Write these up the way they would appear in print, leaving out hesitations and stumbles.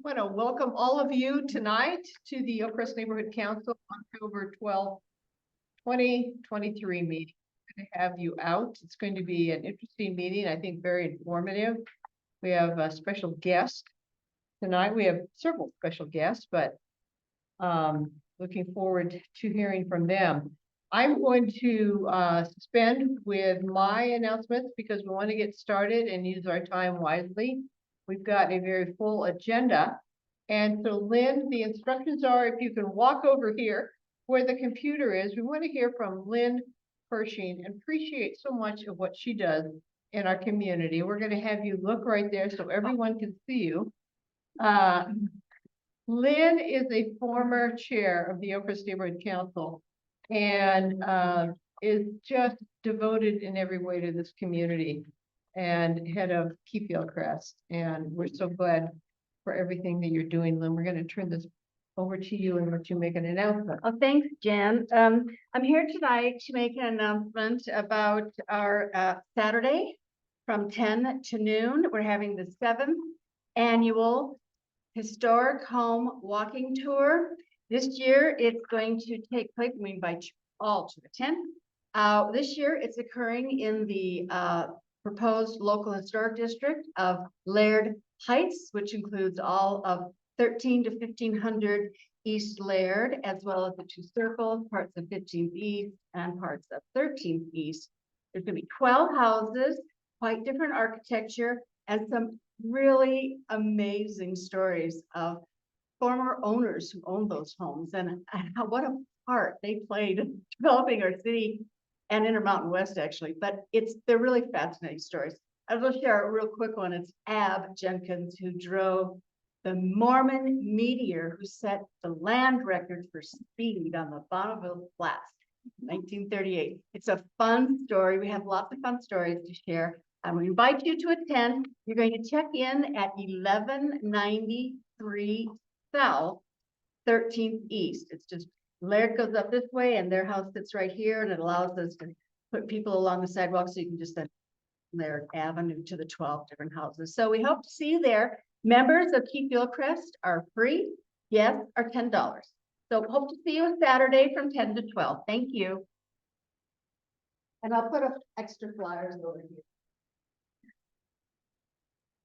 want to welcome all of you tonight to the Oakcrest Neighborhood Council October 12th, 2023 meeting. Good to have you out. It's going to be an interesting meeting, I think very informative. We have a special guest tonight. We have several special guests, but looking forward to hearing from them. I'm going to suspend with my announcements because we want to get started and use our time wisely. We've got a very full agenda. And so Lynn, the instructions are if you can walk over here where the computer is. We want to hear from Lynn Pershing and appreciate so much of what she does in our community. We're going to have you look right there so everyone can see you. Lynn is a former chair of the Oakcrest Neighborhood Council and is just devoted in every way to this community and head of Keep Hillcrest. And we're so glad for everything that you're doing, Lynn. We're going to turn this over to you and let you make an announcement. Oh, thanks, Jen. I'm here tonight to make an announcement about our Saturday from 10 to noon. We're having the 7th annual Historic Home Walking Tour. This year, it's going to take place, we invite you all to attend. This year, it's occurring in the proposed local historic district of Laird Heights, which includes all of 13 to 1500 East Laird, as well as the 2 circles, parts of 15th East and parts of 13th East. There's going to be 12 houses, quite different architecture, and some really amazing stories of former owners who owned those homes and how, what a part they played in developing our city and Intermountain West, actually. But they're really fascinating stories. I will share a real quick one. It's Ab Jenkins, who drove the Mormon meteor, who set the land record for speed on the Bonneville Flats, 1938. It's a fun story. We have lots of fun stories to share. I would invite you to attend. You're going to check in at 1193 South, 13th East. It's just Laird goes up this way and their house sits right here, and it allows us to put people along the sidewalk so you can just send Laird Avenue to the 12 different houses. So we hope to see you there. Members of Keep Hillcrest are free. Guests are $10. So hope to see you on Saturday from 10 to 12. Thank you. And I'll put up extra flyers over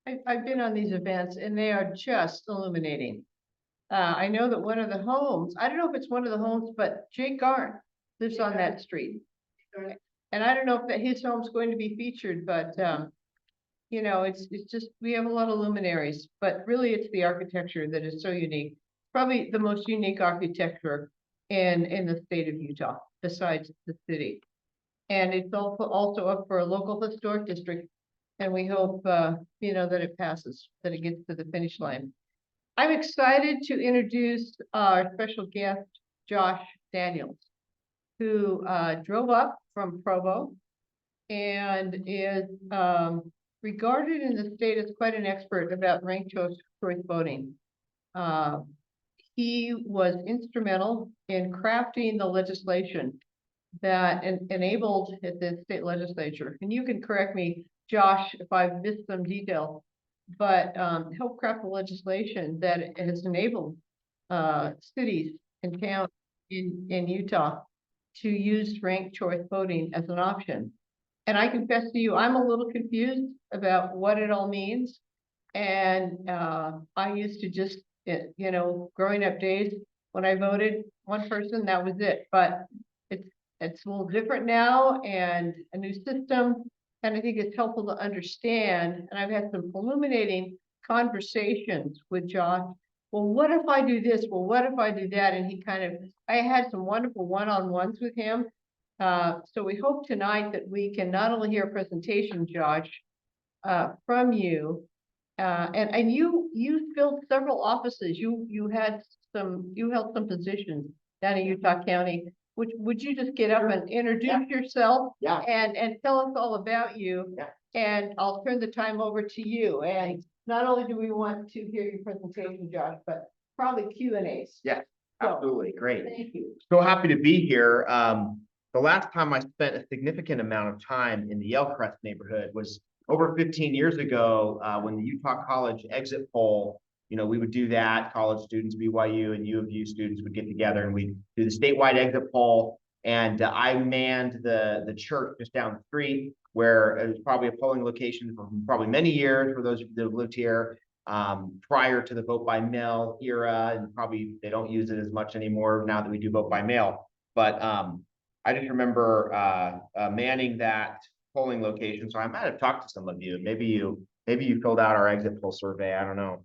here. I've been on these events and they are just illuminating. I know that one of the homes, I don't know if it's one of the homes, but Jake Garn lives on that street. And I don't know if his home's going to be featured, but you know, it's just, we have a lot of luminaries, but really it's the architecture that is so unique. Probably the most unique architecture in the state of Utah, besides the city. And it's also up for a local historic district. And we hope, you know, that it passes, that it gets to the finish line. I'm excited to introduce our special guest, Josh Daniels, who drove up from Provo and is regarded in the state as quite an expert about ranked choice voting. He was instrumental in crafting the legislation that enabled the state legislature. And you can correct me, Josh, if I've missed some detail, but help craft the legislation that has enabled cities and towns in Utah to use ranked choice voting as an option. And I confess to you, I'm a little confused about what it all means. And I used to just, you know, growing up days, when I voted one person, that was it. But it's a little different now and a new system. And I think it's helpful to understand. And I've had some illuminating conversations with Josh. Well, what if I do this? Well, what if I do that? And he I had some wonderful one-on-ones with him. So we hope tonight that we can not only hear a presentation, Josh, from you, and you filled several offices. You held some positions down in Utah County. Would you just get up and introduce yourself and tell us all about you? And I'll turn the time over to you. And not only do we want to hear your presentation, Josh, but probably Q&As. Yeah, absolutely. Great. Thank you. So happy to be here. The last time I spent a significant amount of time in the Hillcrest neighborhood was over 15 years ago when the Utah College exit poll we would do that. College students, BYU and U of U students would get together and we'd do the statewide exit poll. And I manned the church just down the street where it was probably a polling location for probably many years for those that have lived here prior to the vote by mail era. And probably they don't use it as much anymore now that we do vote by mail. But I just remember manning that polling location. So I might have talked to some of you. Maybe you filled out our exit poll survey. I don't know.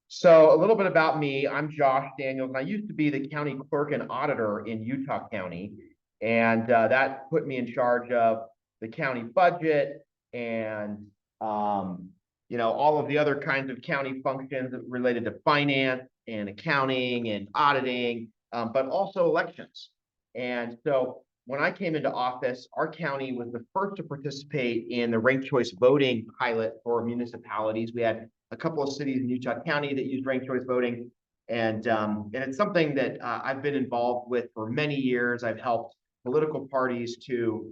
So a little bit about me. I'm Josh Daniels, and I used to be the county clerk and auditor in Utah County. And that put me in charge of the county budget and, all of the other kinds of county functions related to finance and accounting and auditing, but also elections. And so when I came into office, our county was the first to participate in the ranked choice voting pilot for municipalities. We had a couple of cities in Utah County that used ranked choice voting. And it's something that I've been involved with for many years. I've helped political parties to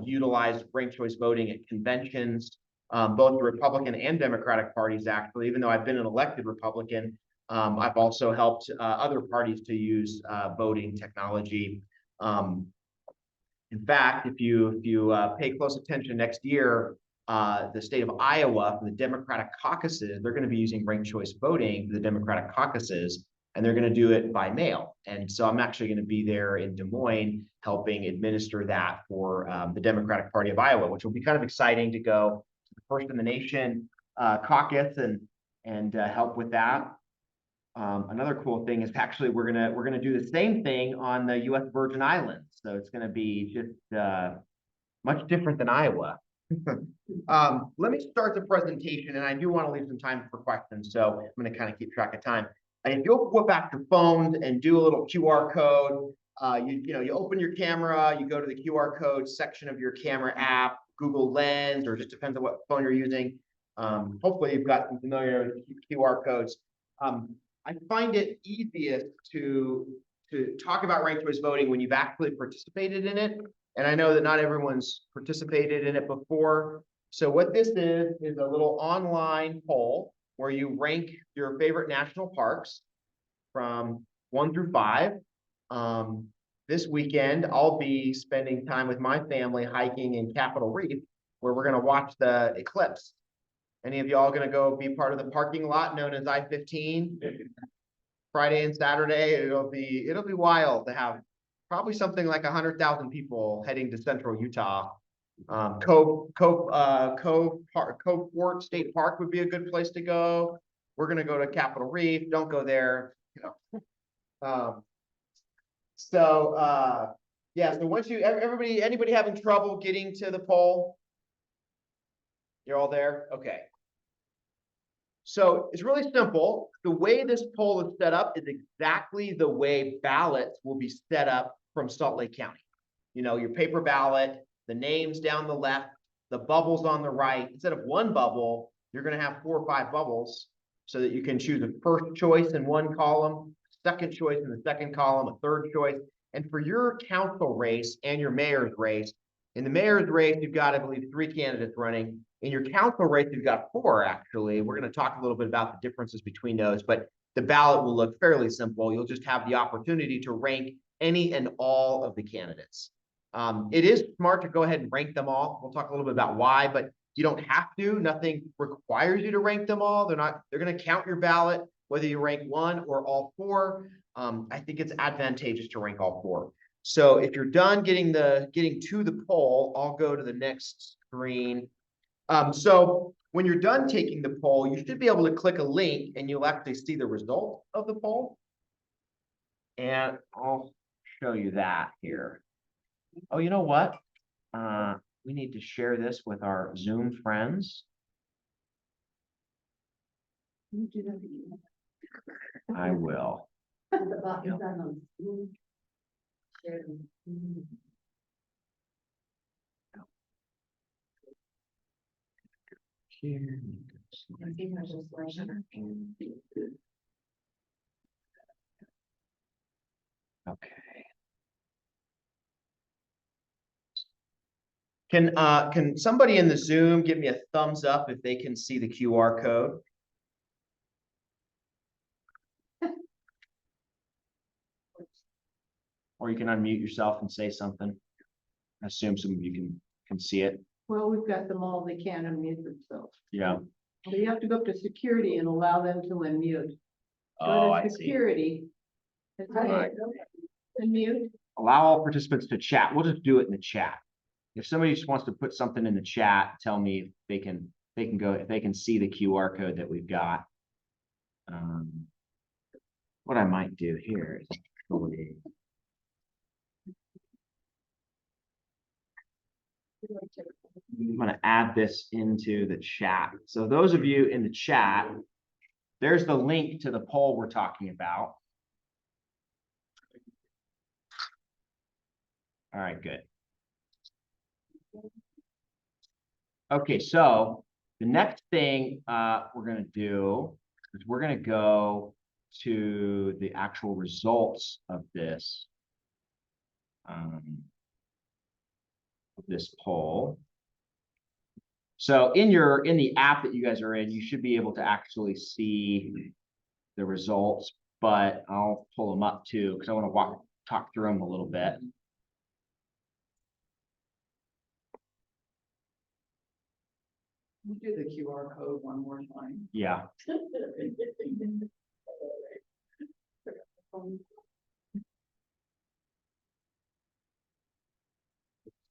utilize ranked choice voting at conventions, both the Republican and Democratic parties, actually. Even though I've been an elected Republican, I've also helped other parties to use voting technology. In fact, if you pay close attention next year, the state of Iowa, for the Democratic caucuses, they're going to be using ranked choice voting for the Democratic caucuses, and they're going to do it by mail. And so I'm actually going to be there in Des Moines helping administer that for the Democratic Party of Iowa, which will be kind of exciting to go to the first in the nation caucus and help with that. Another cool thing is actually we're gonna do the same thing on the U.S. Virgin Islands. So it's gonna be just much different than Iowa. Let me start the presentation, and I do want to leave some time for questions. So I'm gonna kind of keep track of time. And if you'll flip back your phones and do a little QR code, you open your camera, you go to the QR code section of your camera app, Google Lens, or just depends on what phone you're using. Hopefully you've got some familiar QR codes. I find it easiest to talk about ranked choice voting when you've actually participated in it. And I know that not everyone's participated in it before. So what this is a little online poll where you rank your favorite national parks from 1 through 5. This weekend, I'll be spending time with my family hiking in Capitol Reef, where we're going to watch the eclipse. Any of y'all gonna go be part of the parking lot known as I-15? Friday and Saturday, it'll be wild to have probably something like 100,000 people heading to central Utah. Cove Fort State Park would be a good place to go. We're gonna go to Capitol Reef. Don't go there. Yeah. So once anybody having trouble getting to the poll? You're all there? Okay. So it's really simple. The way this poll is set up is exactly the way ballots will be set up from Salt Lake County. Your paper ballot, the names down the left, the bubbles on the right. Instead of one bubble, you're going to have 4 or 5 bubbles so that you can choose a first choice in one column, second choice in the second column, a third choice. And for your council race and your mayor's race, in the mayor's race, you've got, I believe, 3 candidates running. In your council race, you've got 4, actually. We're going to talk a little bit about the differences between those, but the ballot will look fairly simple. You'll just have the opportunity to rank any and all of the candidates. It is smart to go ahead and rank them all. We'll talk a little bit about why, but you don't have to. Nothing requires you to rank them all. They're going to count your ballot, whether you rank 1 or all 4. I think it's advantageous to rank all 4. So if you're done getting to the poll, I'll go to the next screen. So when you're done taking the poll, you should be able to click a link and you'll actually see the result of the poll. And I'll show you that here. Oh, you know what? We need to share this with our Zoom friends. I will. Here. Okay. Can somebody in the Zoom give me a thumbs up if they can see the QR code? or you can unmute yourself and say something. I assume some of you can see it. Well, we've got them all, they can't unmute themselves. Yeah. So you have to go up to security and allow them to unmute. Oh, Go I to see. security. And say, Right. unmute. Allow all participants to chat. We'll just do it in the chat. If somebody just wants to put something in the chat, tell me if they can go, if they can see the QR code that we've got. What I might do here is actually, I'm going to add this into the chat. So those of you in the chat, there's the link to the poll we're talking about. All right, good. Okay, so the next thing we're going to do is we're going to go to the actual results of this poll. So in the app that you guys are in, you should be able to actually see the results, but I'll pull them up too because I want to talk through them a little bit. You do the QR code one more time. Yeah.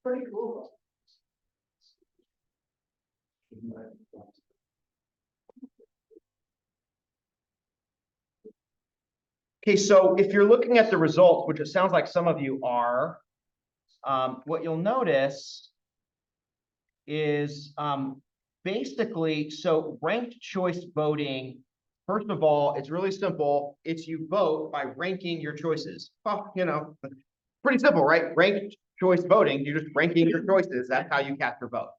Pretty cool. Okay, so if you're looking at the results, which it sounds like some of you are, what you'll notice is basically, so ranked choice voting, first of all, it's really simple. It's you vote by ranking your choices. Well, you know, pretty simple, right? Ranked choice voting, you're just ranking your choices. That's how you cast your vote.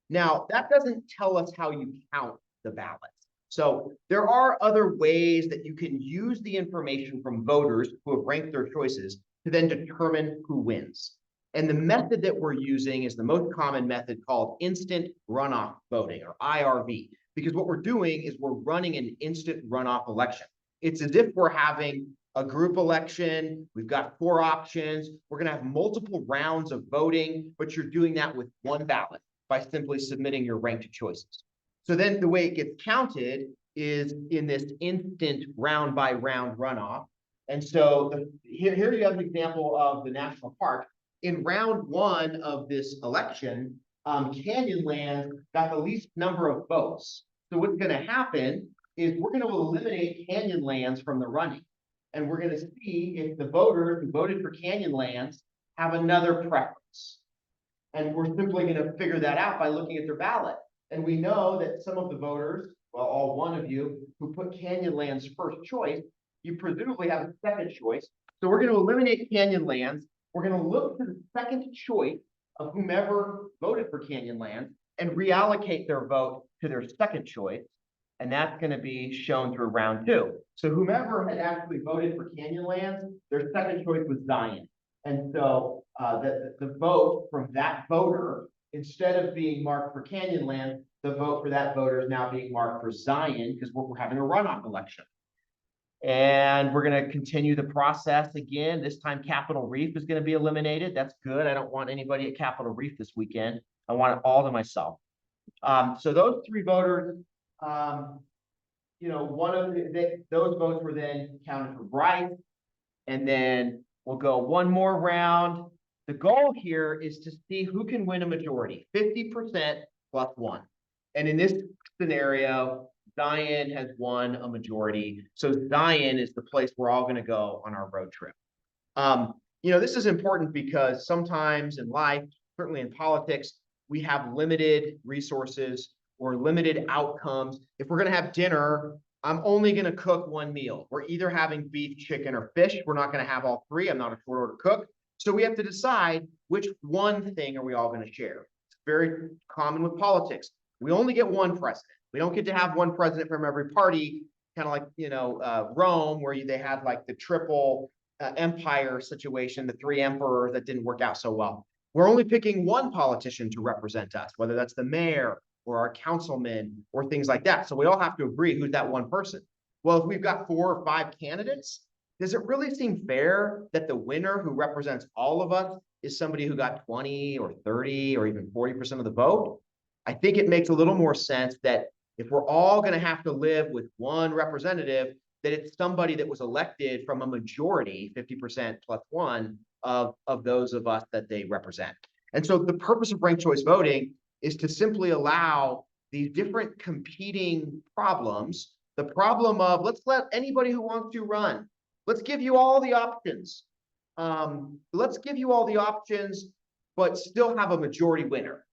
Now, that doesn't tell us how you count the ballots. So there are other ways that you can use the information from voters who have ranked their choices to then determine who wins. And the method that we're using is the most common method called instant runoff voting, or IRV, because what we're doing is we're running an instant runoff election. It's as if we're having a group election. We've got 4 options. We're going to have multiple rounds of voting, but you're doing that with one ballot by simply submitting your ranked choices. So then the way it gets counted is in this instant round by round runoff. And so here you have an example of the national park. In round 1 of this election, Canyonlands got the least number of votes. So what's going to happen is we're going to eliminate Canyonlands from the running. And we're going to see if the voters who voted for Canyonlands have another preference. And we're simply going to figure that out by looking at their ballot. And we know that some of the voters, well, all one of you, who put Canyonlands first choice, you presumably have a second choice. So we're going to eliminate Canyonlands. We're going to look to the second choice of whomever voted for Canyonlands and reallocate their vote to their second choice. And that's going to be shown through round 2. So whomever had actually voted for Canyonlands, their second choice was Zion. And so the vote from that voter, instead of being marked for Canyonlands, the vote for that voter is now being marked for Zion because we're having a runoff election. And we're going to continue the process again. This time, Capitol Reef is going to be eliminated. That's good. I don't want anybody at Capitol Reef this weekend. I want it all to myself. So those 3 voters, you know, those votes were then counted for Bryce. And then we'll go one more round. The goal here is to see who can win a majority, 50% plus 1. And in this scenario, Zion has won a majority. So Zion is the place we're all going to go on our road trip. You know, this is important because sometimes in life, certainly in politics, we have limited resources or limited outcomes. If we're going to have dinner, I'm only going to cook 1 meal. We're either having beef, chicken, or fish. We're not going to have all 3. I'm not a short order cook. So we have to decide which one thing are we all going to share. It's very common with politics. We only get 1 president. We don't get to have 1 president from every party, kind of like, you know, Rome, where they had like the triple empire situation, the 3 emperors that didn't work out so well. We're only picking 1 politician to represent us, whether that's the mayor or our councilman or things like that. So we all have to agree who's that 1 person. Well, if we've got 4 or 5 candidates, does it really seem fair that the winner who represents all of us is somebody who got 20 or 30 or even 40% of the vote? I think it makes a little more sense that if we're all going to have to live with one representative, that it's somebody that was elected from a majority, 50% plus one of those of us that they represent. And so the purpose of ranked choice voting is to simply allow these different competing problems, the problem of let's let anybody who wants to run, let's give you all the options. Let's give you all the options, but still have a majority winner.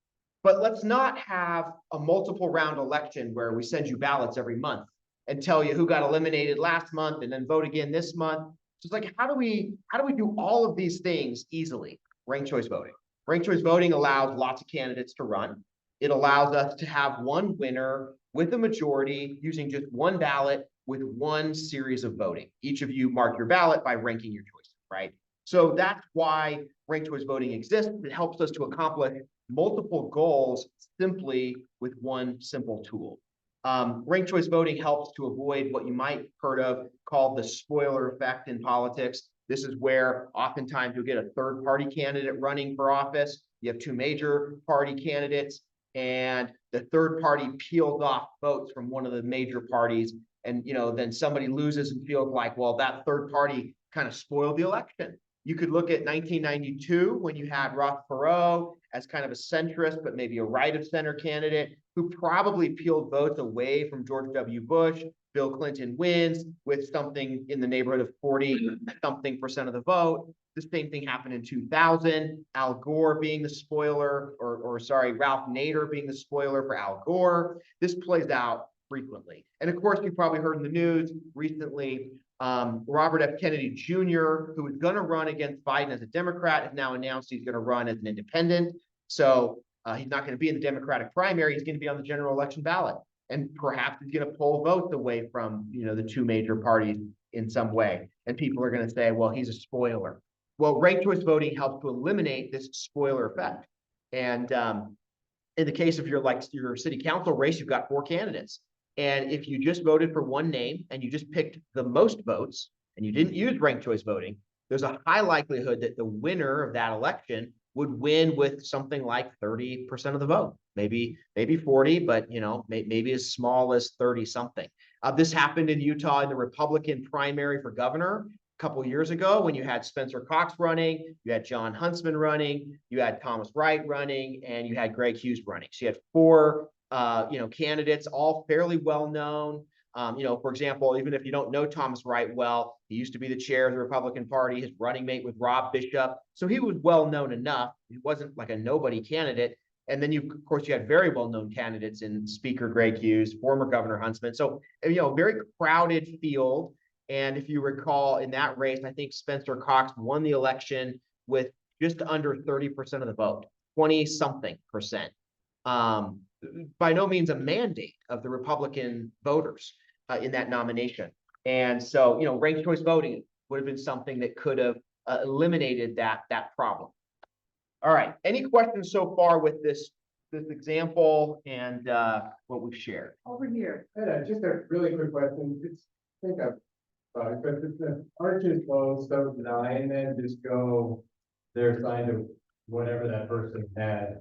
But let's not have a multiple round election where we send you ballots every month and tell you who got eliminated last month and then vote again this month. So it's like, how do we do all of these things easily? Ranked choice voting. Ranked choice voting allows lots of candidates to run. It allows us to have one winner with a majority using just one ballot with one series of voting. Each of you mark your ballot by ranking your choices, right? So that's why ranked choice voting exists. It helps us to accomplish multiple goals simply with one simple tool. Ranked choice voting helps to avoid what you might heard of called the spoiler effect in politics. This is where oftentimes you'll get a third party candidate running for office. You have two major party candidates, and the third party peels off votes from one of the major parties. And, then somebody loses and feels like, well, that third party kind of spoiled the election. You could look at 1992 when you had Ross Perot as kind of a centrist, but maybe a right of center candidate who probably peeled votes away from George W. Bush. Bill Clinton wins with something in the neighborhood of 40-something% of the vote. The same thing happened in 2000, Al Gore being the spoiler, or Ralph Nader being the spoiler for Al Gore. This plays out frequently. And of course, you probably heard in the news recently, Robert F. Kennedy Jr., who was going to run against Biden as a Democrat, has now announced he's going to run as an independent. So he's not going to be in the Democratic primary. He's going to be on the general election ballot. And perhaps he's going to pull votes away from, the two major parties in some way. And people are going to say, well, he's a spoiler. Well, ranked choice voting helps to eliminate this spoiler effect. And in the case of your city council race, you've got 4 candidates. And if you just voted for one name and you just picked the most votes and you didn't use ranked choice voting, there's a high likelihood that the winner of that election would win with something like 30% of the vote, maybe 40, but maybe as small as 30 something. This happened in Utah in the Republican primary for governor a couple of years ago when you had Spencer Cox running, you had John Huntsman running, you had Thomas Wright running, and you had Greg Hughes running. So you had 4 candidates, all fairly well known. For example, even if you don't know Thomas Wright well, he used to be the chair of the Republican Party, his running mate with Rob Bishop. So he was well known enough. He wasn't like a nobody candidate. And then of course, you had very well known candidates in Speaker Greg Hughes, former Governor Huntsman. So, very crowded field. And if you recall in that race, I think Spencer Cox won the election with just under 30% of the vote, 20-something%. By no means a mandate of the Republican voters in that nomination. And so, ranked choice voting would have been something that could have eliminated that problem. All right. Any questions so far with this example and what we've shared? Over here. Just a really quick question. I think I've but the arches closed, so deny, and then just go their sign of whatever that person had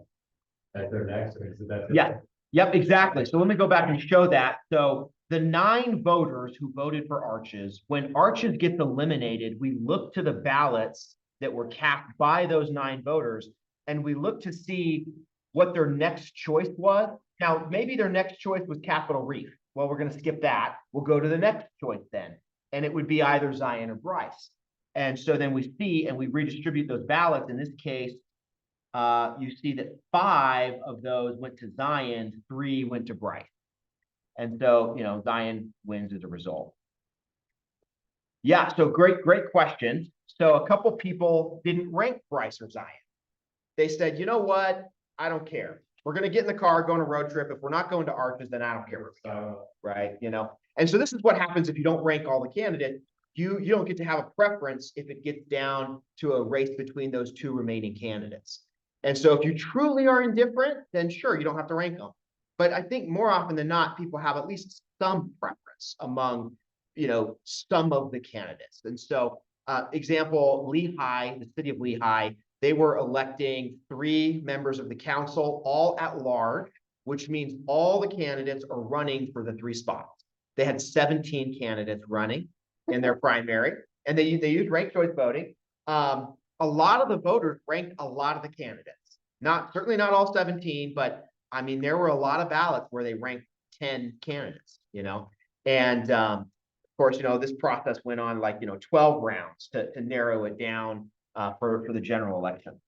at their next one. So that's Yeah. Yep, exactly. So let me go back and show that. So the 9 voters who voted for Arches, when Arches gets eliminated, we look to the ballots that were cast by those 9 voters, and we look to see what their next choice was. Now, maybe their next choice was Capitol Reef. Well, we're going to skip that. We'll go to the next choice then. And it would be either Zion or Bryce. And so then we see, and we redistribute those ballots. In this case, you see that 5 of those went to Zion, 3 went to Bryce. And so, Zion wins as a result. Yeah, so great question. So a couple people didn't rank Bryce or Zion. They said, you know what? I don't care. We're going to get in the car, go on a road trip. If we're not going to Arches, then I don't care where we go, right? And so this is what happens if you don't rank all the candidates. You don't get to have a preference if it gets down to a race between those 2 remaining candidates. And so if you truly are indifferent, then sure, you don't have to rank them. But I think more often than not, people have at least some preference among some of the candidates. And so, example, Lehigh, the city of Lehigh, they were electing 3 members of the council, all at large, which means all the candidates are running for the 3 spots. They had 17 candidates running in their primary, and they used ranked choice voting. A lot of the voters ranked a lot of the candidates. Certainly not all 17, but I mean, there were a lot of ballots where they ranked 10 candidates, and of course, this process went on like, 12 rounds to narrow it down for the general election.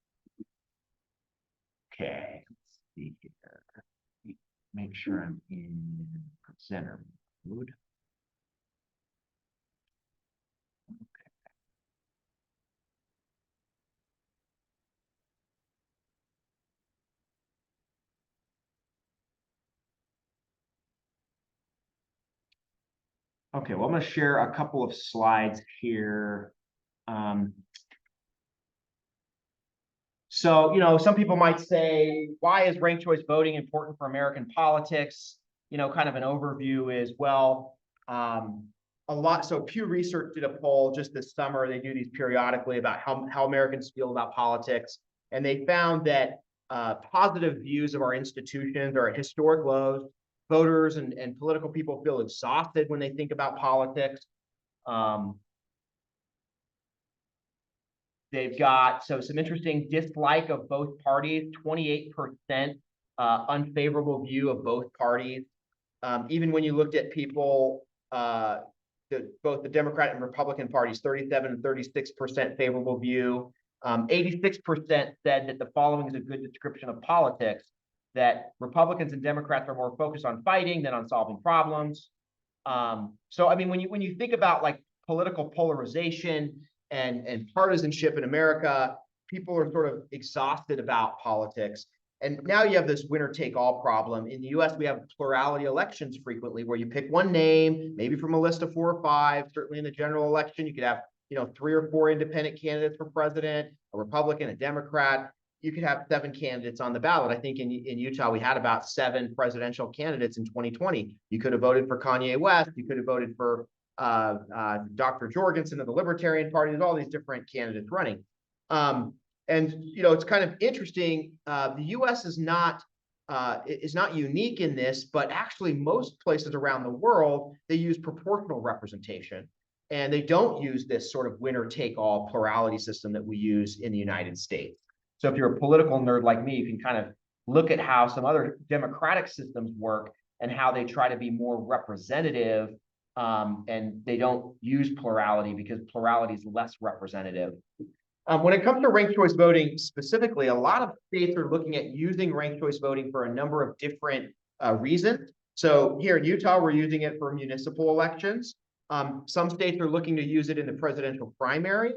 Okay, let's see here. Make sure I'm in presenter mode. Okay, well, I'm going to share a couple of slides here. So, some people might say, why is ranked choice voting important for American politics? Kind of an overview is, well, so Pew Research did a poll just this summer. They do these periodically about how Americans feel about politics. And they found that positive views of our institutions are at historic lows. Voters and political people feel exhausted when they think about politics. They've got some interesting dislike of both parties, 28% unfavorable view of both parties. Even when you looked at people, both the Democrat and Republican parties, 37 and 36% favorable view. 86% said that the following is a good description of politics, that Republicans and Democrats are more focused on fighting than on solving problems. So, I mean, when you think about like political polarization and partisanship in America, people are sort of exhausted about politics. And now you have this winner-take-all problem. In the US, we have plurality elections frequently, where you pick one name, maybe from a list of 4 or 5. Certainly in the general election, you could have 3 or 4 independent candidates for president, a Republican, a Democrat. You could have 7 candidates on the ballot. I think in Utah, we had about 7 presidential candidates in 2020. You could have voted for Kanye West. You could have voted for Dr. Jorgensen of the Libertarian Party. There's all these different candidates running. And it's kind of interesting. The U.S. is not unique in this, but actually most places around the world, they use proportional representation. And they don't use this sort of winner-take-all plurality system that we use in the United States. So if you're a political nerd like me, you can kind of look at how some other democratic systems work and how they try to be more representative, and they don't use plurality because plurality is less representative. When it comes to ranked choice voting specifically, a lot of states are looking at using ranked choice voting for a number of different reasons. So here in Utah, we're using it for municipal elections. Some states are looking to use it in the presidential primary.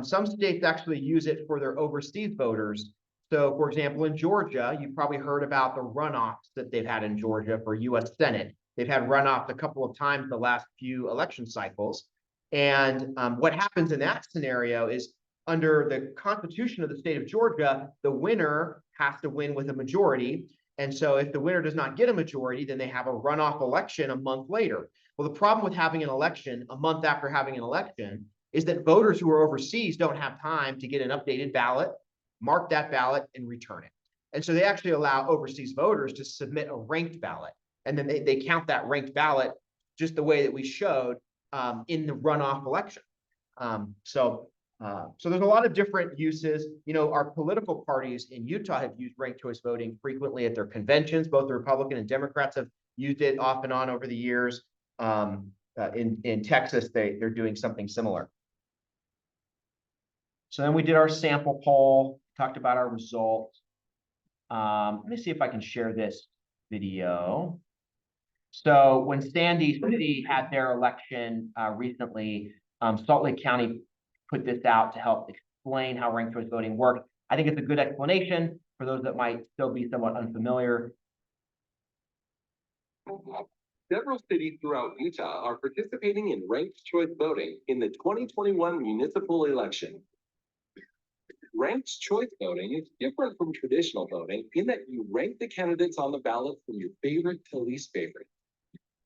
Some states actually use it for their overseas voters. So, for example, in Georgia, you've probably heard about the runoffs that they've had in Georgia for U.S. Senate. They've had runoffs a couple of times the last few election cycles. And what happens in that scenario is, under the Constitution of the state of Georgia, the winner has to win with a majority. And so if the winner does not get a majority, then they have a runoff election a month later. Well, the problem with having an election a month after having an election is that voters who are overseas don't have time to get an updated ballot, mark that ballot, and return it. And so they actually allow overseas voters to submit a ranked ballot. And then they count that ranked ballot just the way that we showed in the runoff election. So there's a lot of different uses. Our political parties in Utah have used ranked choice voting frequently at their conventions. Both the Republican and Democrats have used it off and on over the years. In Texas, they're doing something similar. So then we did our sample poll, talked about our results. Let me see if I can share this video. So when Sandy City had their election recently, Salt Lake County put this out to help explain how ranked choice voting works. I think it's a good explanation for those that might still be somewhat unfamiliar. Several cities throughout Utah are participating in ranked choice voting in the 2021 municipal election. Ranked choice voting is different from traditional voting in that you rank the candidates on the ballot from your favorite to least favorite.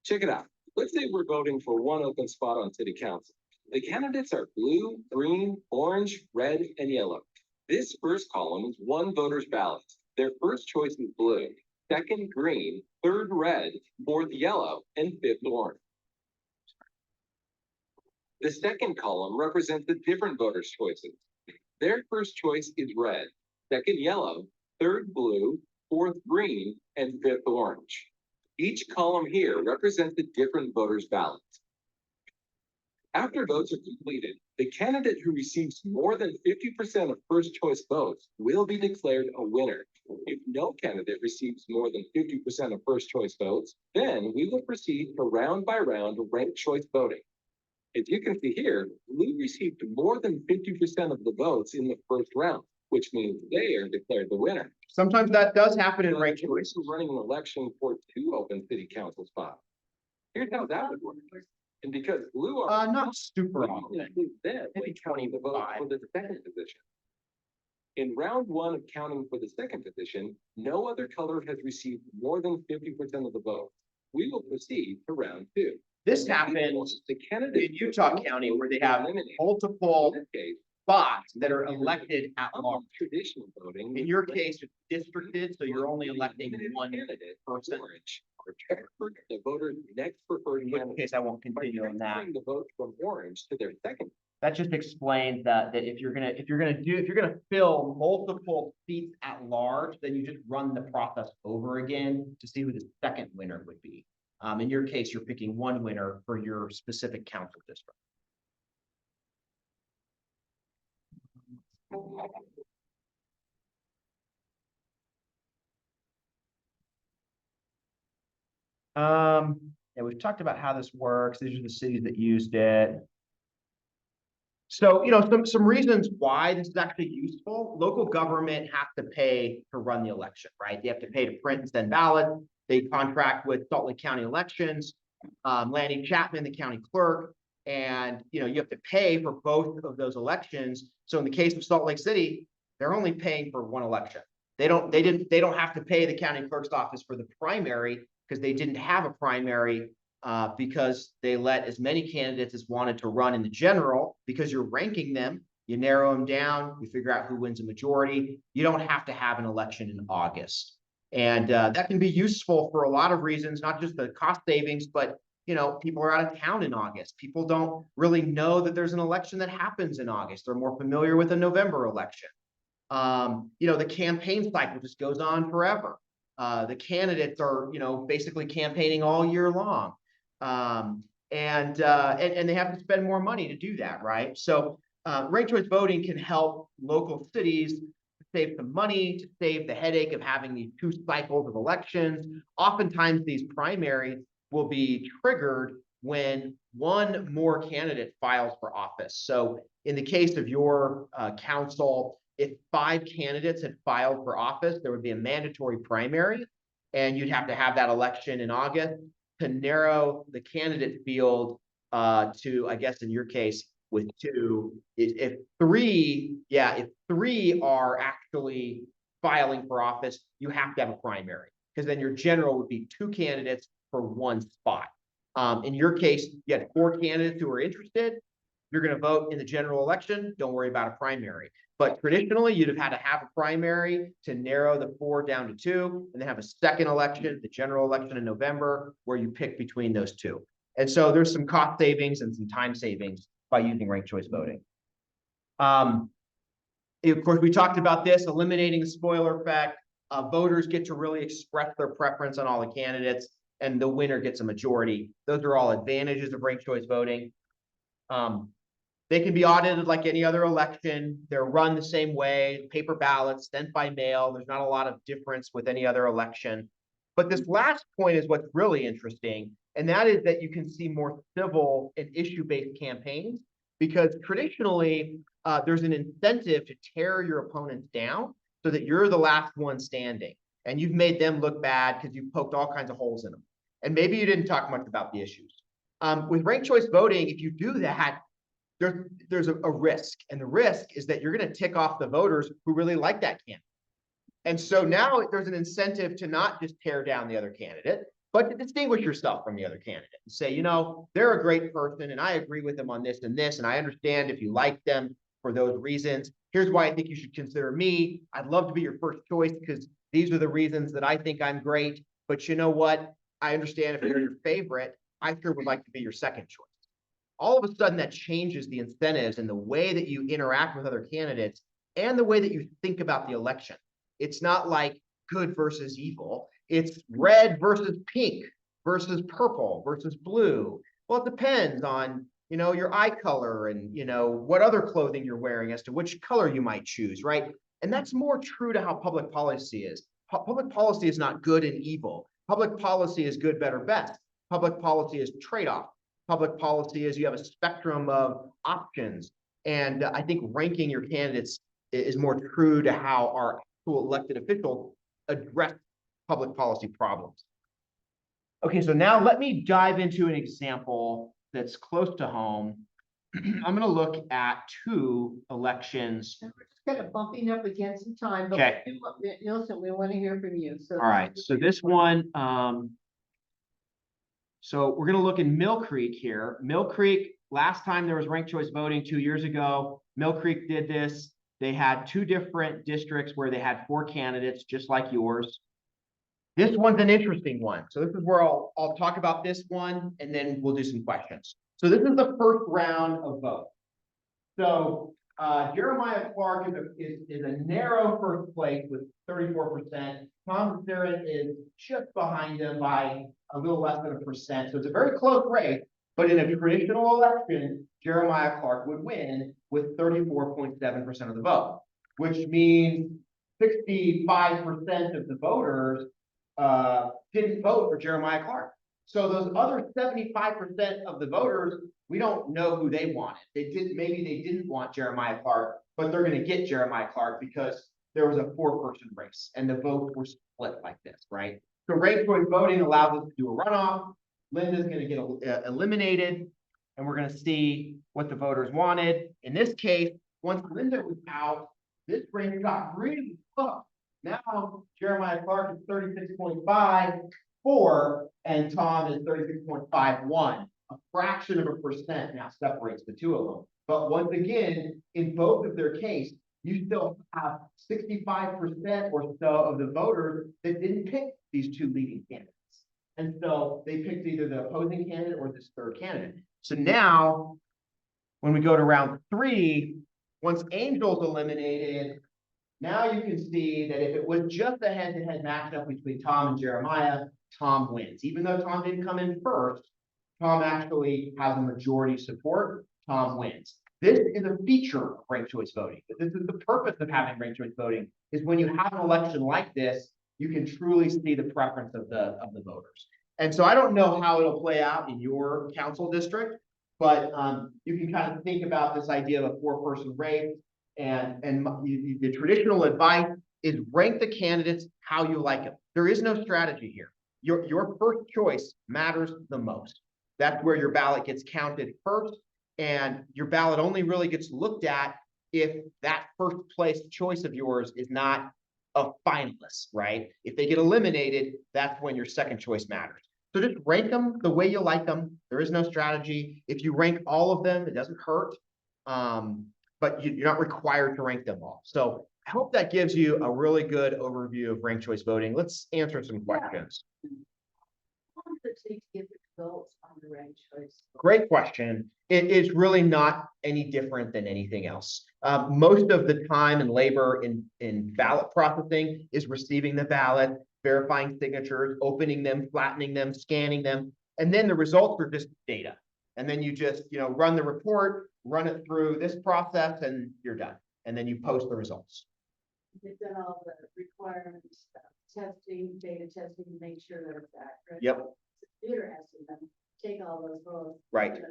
Check it out. Let's say we're voting for one open spot on city council. The candidates are blue, green, orange, red, and yellow. This first column is one voter's ballot. Their first choice is blue, second green, third red, fourth yellow, and fifth orange. The second column represents the different voters' choices. Their first choice is red, second yellow, third blue, fourth green, and fifth orange. Each column here represents the different voters' ballots. After votes are completed, the candidate who receives more than 50% of first choice votes will be declared a winner. If no candidate receives more than 50% of first choice votes, then we will proceed to round by round ranked choice voting. As you can see here, blue received more than 50% of the votes in the first round, which means they are declared the winner. Sometimes that does happen in ranked choice. We're running an election for 2 open city council spots. Here's how that would work. And because blue are Not super then often. we counting the votes for the second position. In round 1 of counting for the second position, no other color has received more than 50% of the vote. We will proceed to round 2. This happens The candidate in Utah County where they have multiple in this case, spots that are elected at large. traditional voting. In your case, it's districted, so you're only electing one candidate person. orange. The voter's next preferred In which candidate. case, I won't By continue on that. transferring the vote from orange to their second. That just explains that if you're gonna fill multiple seats at large, then you just run the process over again to see who the second winner would be. In your case, you're picking one winner for your specific council district. Yeah, we've talked about how this works. These are the cities that used it. So, some reasons why this is actually useful. Local government has to pay to run the election, right? They have to pay to print and send ballots. They contract with Salt Lake County Elections, Lanny Chapman, the county clerk, and you have to pay for both of those elections. So in the case of Salt Lake City, they're only paying for one election. They don't have to pay the county clerk's office for the primary because they didn't have a primary. Because they let as many candidates as wanted to run in the general, because you're ranking them, you narrow them down, you figure out who wins a majority. You don't have to have an election in August. And that can be useful for a lot of reasons, not just the cost savings, but people are out of town in August. People don't really know that there's an election that happens in August. They're more familiar with a November election. The campaign cycle just goes on forever. The candidates are, basically campaigning all year long. And they have to spend more money to do that, right? So ranked choice voting can help local cities save some money, to save the headache of having these 2 cycles of elections. Oftentimes these primaries will be triggered when one more candidate files for office. So in the case of your council, if 5 candidates had filed for office, there would be a mandatory primary, and you'd have to have that election in August to narrow the candidate field to, I guess in your case, with 2. If 3 are actually filing for office, you have to have a primary, because then your general would be 2 candidates for 1 spot. In your case, you had 4 candidates who are interested. You're going to vote in the general election. Don't worry about a primary. But traditionally, you'd have had to have a primary to narrow the 4 down to 2, and then have a second election, the general election in November, where you pick between those 2. And so there's some cost savings and some time savings by using ranked choice voting. Of course, we talked about this, eliminating the spoiler effect. Voters get to really express their preference on all the candidates, and the winner gets a majority. Those are all advantages of ranked choice voting. They can be audited like any other election. They're run the same way, paper ballots, sent by mail. There's not a lot of difference with any other election. But this last point is what's really interesting, and that is that you can see more civil and issue-based campaigns, because traditionally, there's an incentive to tear your opponents down so that you're the last one standing. And you've made them look bad because you've poked all kinds of holes in them. And maybe you didn't talk much about the issues. With ranked choice voting, if you do that, there's a risk, and the risk is that you're going to tick off the voters who really like that candidate. And so now there's an incentive to not just tear down the other candidate, but to distinguish yourself from the other candidate and say, you know, they're a great person and I agree with them on this and this, and I understand if you like them for those reasons. Here's why I think you should consider me. I'd love to be your first choice because these are the reasons that I think I'm great. But you know what? I understand if they're your favorite, I sure would like to be your second choice. All of a sudden that changes the incentives and the way that you interact with other candidates and the way that you think about the election. It's not like good versus evil. It's red versus pink versus purple versus blue. Well, it depends on, you know, your eye color and, you know, what other clothing you're wearing as to which color you might choose, right? And that's more true to how public policy is. Public policy is not good and evil. Public policy is good, better, best. Public policy is trade-off. Public policy is you have a spectrum of options. And I think ranking your candidates is more true to how our actual elected officials address public policy problems. Okay, so now let me dive into an example that's close to home. I'm going to look at 2 elections. And we're just kind of bumping up against some time, but Okay. Nielsen, we want to hear from you. So, All right, so this one, so we're going to look in Mill Creek here. Mill Creek, last time there was ranked choice voting 2 years ago, Mill Creek did this. They had 2 different districts where they had 4 candidates, just like yours. This one's an interesting one. So this is where I'll talk about this one, and then we'll do some questions. So this is the first round of vote. So Jeremiah Clark is a narrow first place with 34%. Tom Zarin is just behind him by a little less than 1%. So it's a very close race, but in a traditional election, Jeremiah Clark would win with 34.7% of the vote, which means 65% of the voters didn't vote for Jeremiah Clark. So those other 75% of the voters, we don't know who they wanted. Maybe they didn't want Jeremiah Clark, but they're going to get Jeremiah Clark because there was a 4-person race and the votes were split like this, right? So ranked choice voting allows us to do a runoff. Linda's going to get eliminated, and we're going to see what the voters wanted. In this case, once Linda was out, this race got really close. Now Jeremiah Clark is 36.54 and Tom is 36.51. A fraction of a percent now separates the 2 of them. But once again, in both of their case, you still have 65% or so of the voters that didn't pick these 2 leading candidates. And so they picked either the opposing candidate or this 3rd candidate. So now, when we go to round 3, once Angel's eliminated, now you can see that if it was just a head-to-head matchup between Tom and Jeremiah, Tom wins. Even though Tom didn't come in first, Tom actually has a majority support. Tom wins. This is a feature of ranked choice voting. This is the purpose of having ranked choice voting, is when you have an election like this, you can truly see the preference of the voters. And so I don't know how it'll play out in your council district, but you can kind of think about this idea of a 4-person race. And the traditional advice is rank the candidates how you like them. There is no strategy here. Your first choice matters the most. That's where your ballot gets counted first. And your ballot only really gets looked at if that first place choice of yours is not a finalist, right? If they get eliminated, that's when your second choice matters. So just rank them the way you like them. There is no strategy. If you rank all of them, it doesn't hurt. But you're not required to rank them all. So I hope that gives you a really good overview of ranked choice voting. Let's answer some questions. How long does it take to get the results on the ranked choice? Great question. It is really not any different than anything else. Most of the time and labor in ballot processing is receiving the ballot, verifying signatures, opening them, flattening them, scanning them, and then the results are just data. And then you just, run the report, run it through this process, and you're done. And then you post the results. You've done all the requirements, testing, data testing, to make sure that it's accurate. Yep. Computer has to then take all those votes. Right.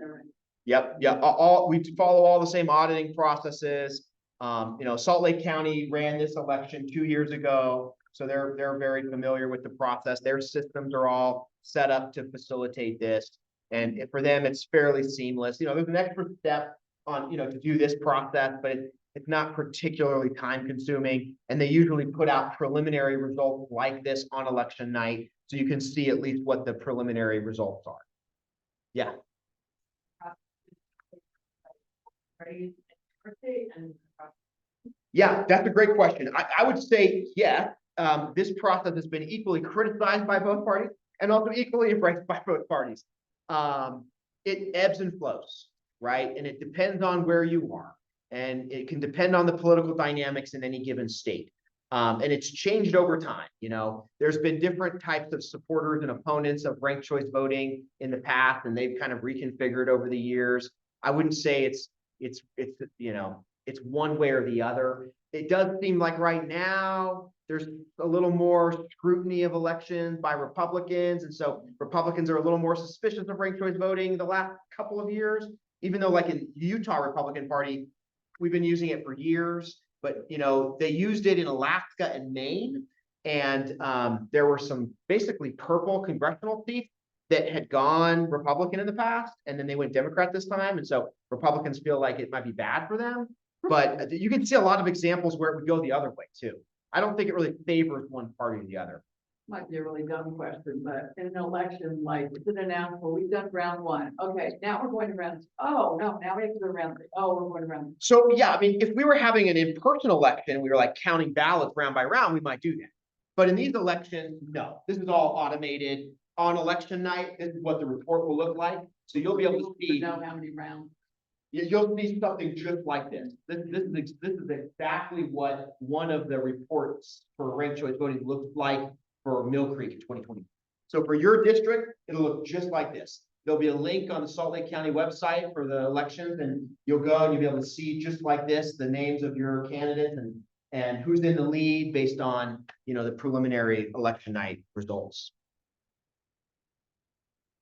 Yep. Yeah. We follow all the same auditing processes. Salt Lake County ran this election 2 years ago, so they're very familiar with the process. Their systems are all set up to facilitate this. And for them, it's fairly seamless. There's an extra step on, to do this process, but it's not particularly time consuming. And they usually put out preliminary results like this on election night. so you can see at least what the preliminary results are. Yeah. Yeah, that's a great question. I would say, yeah, this process has been equally criticized by both parties and also equally embraced by both parties. It ebbs and flows, right? And it depends on where you are. And it can depend on the political dynamics in any given state. And it's changed over time. You know, there's been different types of supporters and opponents of ranked choice voting in the past, and they've kind of reconfigured over the years. I wouldn't say it's you know, it's one way or the other. It does seem like right now there's a little more scrutiny of elections by Republicans. And so Republicans are a little more suspicious of ranked choice voting the last couple of years, even though like in the Utah Republican Party, we've been using it for years, but you know, they used it in Alaska and Maine. And there were some basically purple congressional seats that had gone Republican in the past, and then they went Democrat this time. And so Republicans feel like it might be bad for them. But you can see a lot of examples where it would go the other way too. I don't think it really favors one party or the other. Might be a really dumb question, but in an election, like, it's an announcement, well, we've done round one. Okay, now we're going to round, oh, no, now we have to go to round three. Oh, we're going to round. So yeah, I mean, if we were having an in-person election, we were like counting ballots round by round, we might do that. But in these elections, no, this is all automated. On election night, this is what the report will look like. So you'll be able to see. Know how many rounds. You'll see something just like this. This is exactly what one of the reports for ranked choice voting looks like for Mill Creek in 2020. So for your district, it'll look just like this. There'll be a link on the Salt Lake County website for the elections, and you'll go and you'll be able to see just like this, the names of your candidates and who's in the lead based on, you know, the preliminary election night results.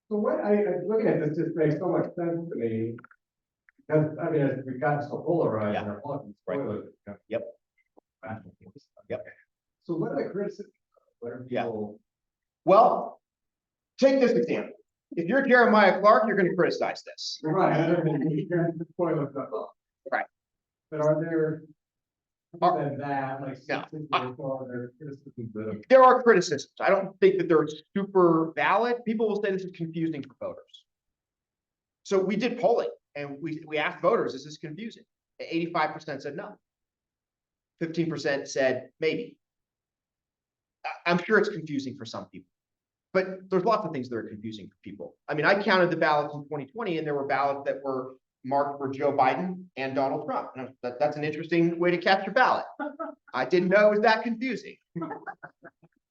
So what I looking at this just makes so much sense to me. Because I mean, we've gotten so polarized in our politics. Right. Yep. Yep. So what are the criticisms? What are people? Well, take this example. If you're Jeremiah Clark, you're going to criticize this. Right. I don't mean to spoil it, but. Right. But are there? Than that, like. No. Criticisms There are criticisms. I don't think that they're super valid. People will say this is confusing for voters. So we did polling and we asked voters, is this confusing? 85% said no. 15% said maybe. I'm sure it's confusing for some people, but there's lots of things that are confusing for people. I mean, I counted the ballots in 2020 and there were ballots that were marked for Joe Biden and Donald Trump. And that's an interesting way to cast your ballot. I didn't know it was that confusing,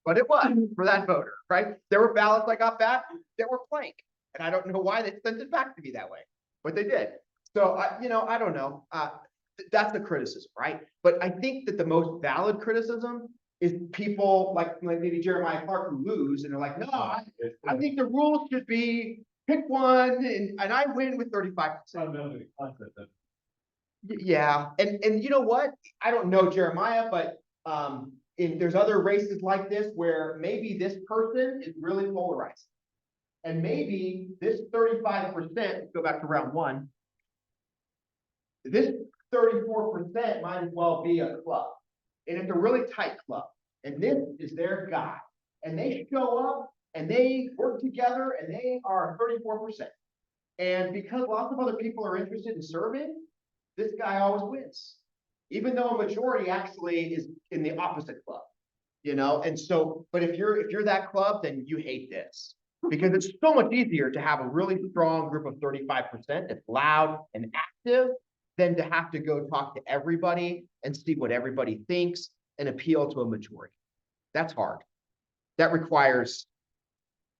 but it was for that voter, right? There were ballots I got back that were blank, and I don't know why they sent it back to me that way, but they did. So, you know, I don't know. That's the criticism, right? But I think that the most valid criticism is people like maybe Jeremiah Clark who lose, and they're like, no, I think the rules should be pick one, and I win with 35%. Yeah, and you know what? I don't know Jeremiah, but there's other races like this where maybe this person is really polarized. And maybe this 35%, go back to round one, this 34% might as well be a club. And it's a really tight club. And this is their guy. And they show up and they work together and they are 34%. And because lots of other people are interested in serving, this guy always wins. Even though a majority actually is in the opposite club. You know, and so, but if you're that club, then you hate this. Because it's so much easier to have a really strong group of 35% that's loud and active than to have to go talk to everybody and see what everybody thinks and appeal to a majority. That's hard. That requires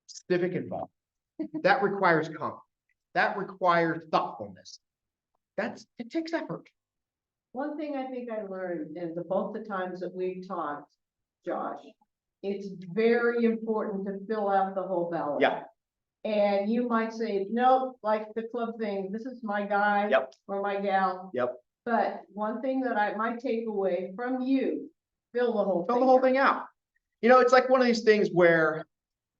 civic involvement. That requires confidence. That requires thoughtfulness. It takes effort. One thing I think I learned in both the times that we talked, Josh, it's very important to fill out the whole ballot. Yeah. And you might say, nope, like the club thing, this is my guy. Yep. Or my gal. Yep. But one thing that I might take away from you, fill the whole thing out. You know, it's like one of these things where.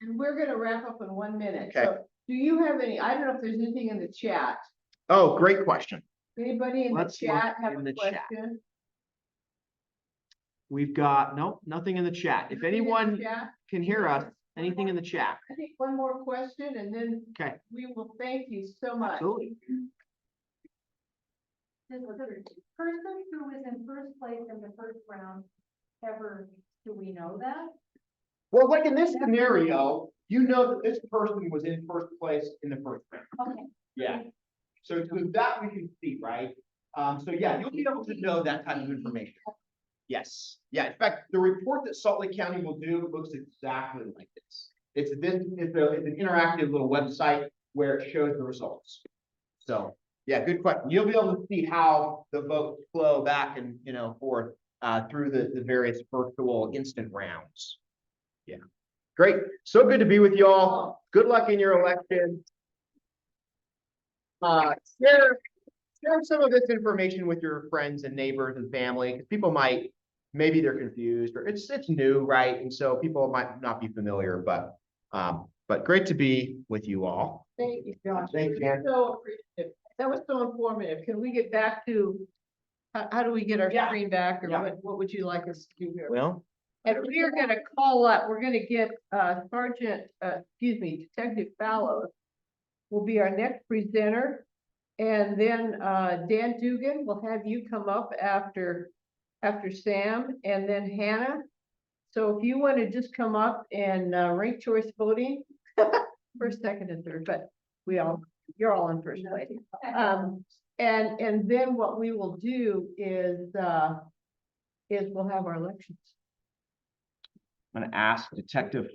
And we're gonna wrap up in 1 minute. Okay. So do you have any, I don't know if there's anything in the chat. Oh, great question. Anybody in the Let's chat look have in a the chat. question? We've got, nope, nothing in the chat. If Nothing in the anyone chat? can hear us, Anything in the chat? I think one more question and then Okay, we will thank you so much. absolutely. Does the person who was in first place in the first round ever, do we know that? Well, like in this scenario, you know that this person was in first place in the first round. Okay. Yeah. So that we can see, right? So yeah, you'll be able to know that kind of information. Yes, yeah, in fact, the report that Salt Lake County will do looks exactly like this. It's an interactive little website where it shows the results. So, yeah, good question. You'll be able to see how the votes flow back and, forth, through the various virtual instant rounds. Yeah, great. So good to be with you all. Good luck in your election. Share some of this information with your friends and neighbors and family, because people maybe they're confused, or it's new, right? And so people might not be familiar, but great to be with you all. Thank you, Josh. Thanks, Jan. So appreciative. That was so informative. Can we get back to, how do we get our Yeah. screen back, or Yeah. what would you like us to do here? Well, And we are gonna call up, we're gonna get, Detective Fallows will be our next presenter. And then, Dan Dugan will have you come up after Sam, and then Hannah. So if you want to just come up and, rank choice voting, first, second, and third, but you're all in first place. And then what we will do is we'll have our elections. I'm gonna ask Detective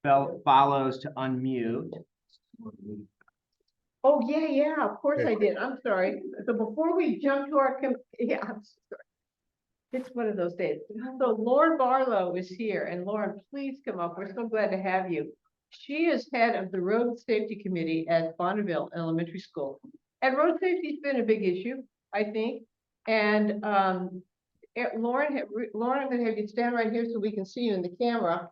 Follows to unmute. Oh, yeah, of course I did. I'm sorry. So before we jump to our, I'm sorry. It's one of those days. So Lauren Barlow is here, and Lauren, please come up. We're so glad to have you. She is head of the Road Safety Committee at Bonneville Elementary School. And road safety's been a big issue, I think. And Lauren, I'm gonna have you stand right here so we can see you in the camera.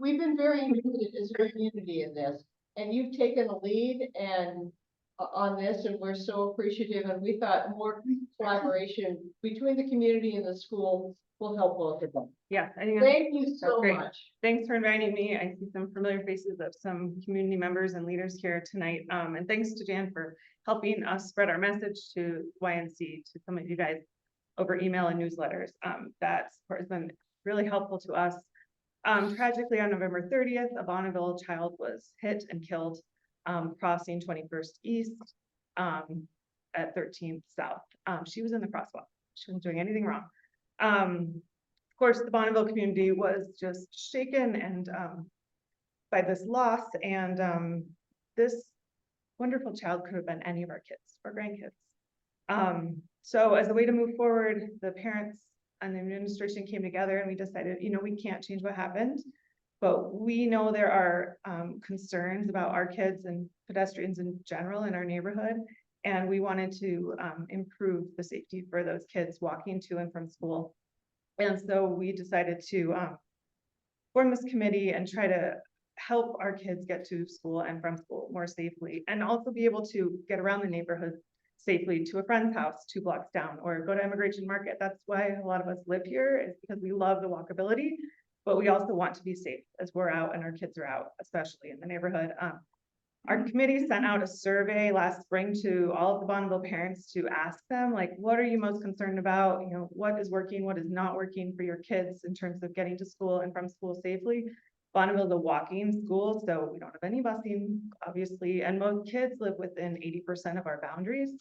We've been very interested as a community in this, and you've taken a lead and on this, and we're so appreciative, and we thought more collaboration between the community and the school will help both of them. Yeah, I think Thank you so great. much. thanks for inviting me. I see some familiar faces of some community members and leaders here tonight. And thanks to Jan for helping us spread our message to YNC, to some of you guys over email and newsletters. That support has been really helpful to us. Tragically, on November 30th, a Bonneville child was hit and killed crossing 21st East at 13th South. She was in the crosswalk. She wasn't doing anything wrong. Of course, the Bonneville community was just shaken and by this loss, and this wonderful child could have been any of our kids or grandkids. So as a way to move forward, the parents and the administration came together and we decided, we can't change what happened, but we know there are concerns about our kids and pedestrians in general in our neighborhood. And we wanted to improve the safety for those kids walking to and from school. And so we decided to form this committee and try to help our kids get to school and from school more safely, and also be able to get around the neighborhood safely to a friend's house 2 blocks down, or go to Immigration Market. That's why a lot of us live here, is because we love the walkability, but we also want to be safe as we're out and our kids are out, especially in the neighborhood. Our committee sent out a survey last spring to all of the Bonneville parents to ask them, like, what are you most concerned about? What is working, what is not working for your kids in terms of getting to school and from school safely? Bonneville is a walking school, so we don't have any busing, obviously, and most kids live within 80% of our boundaries.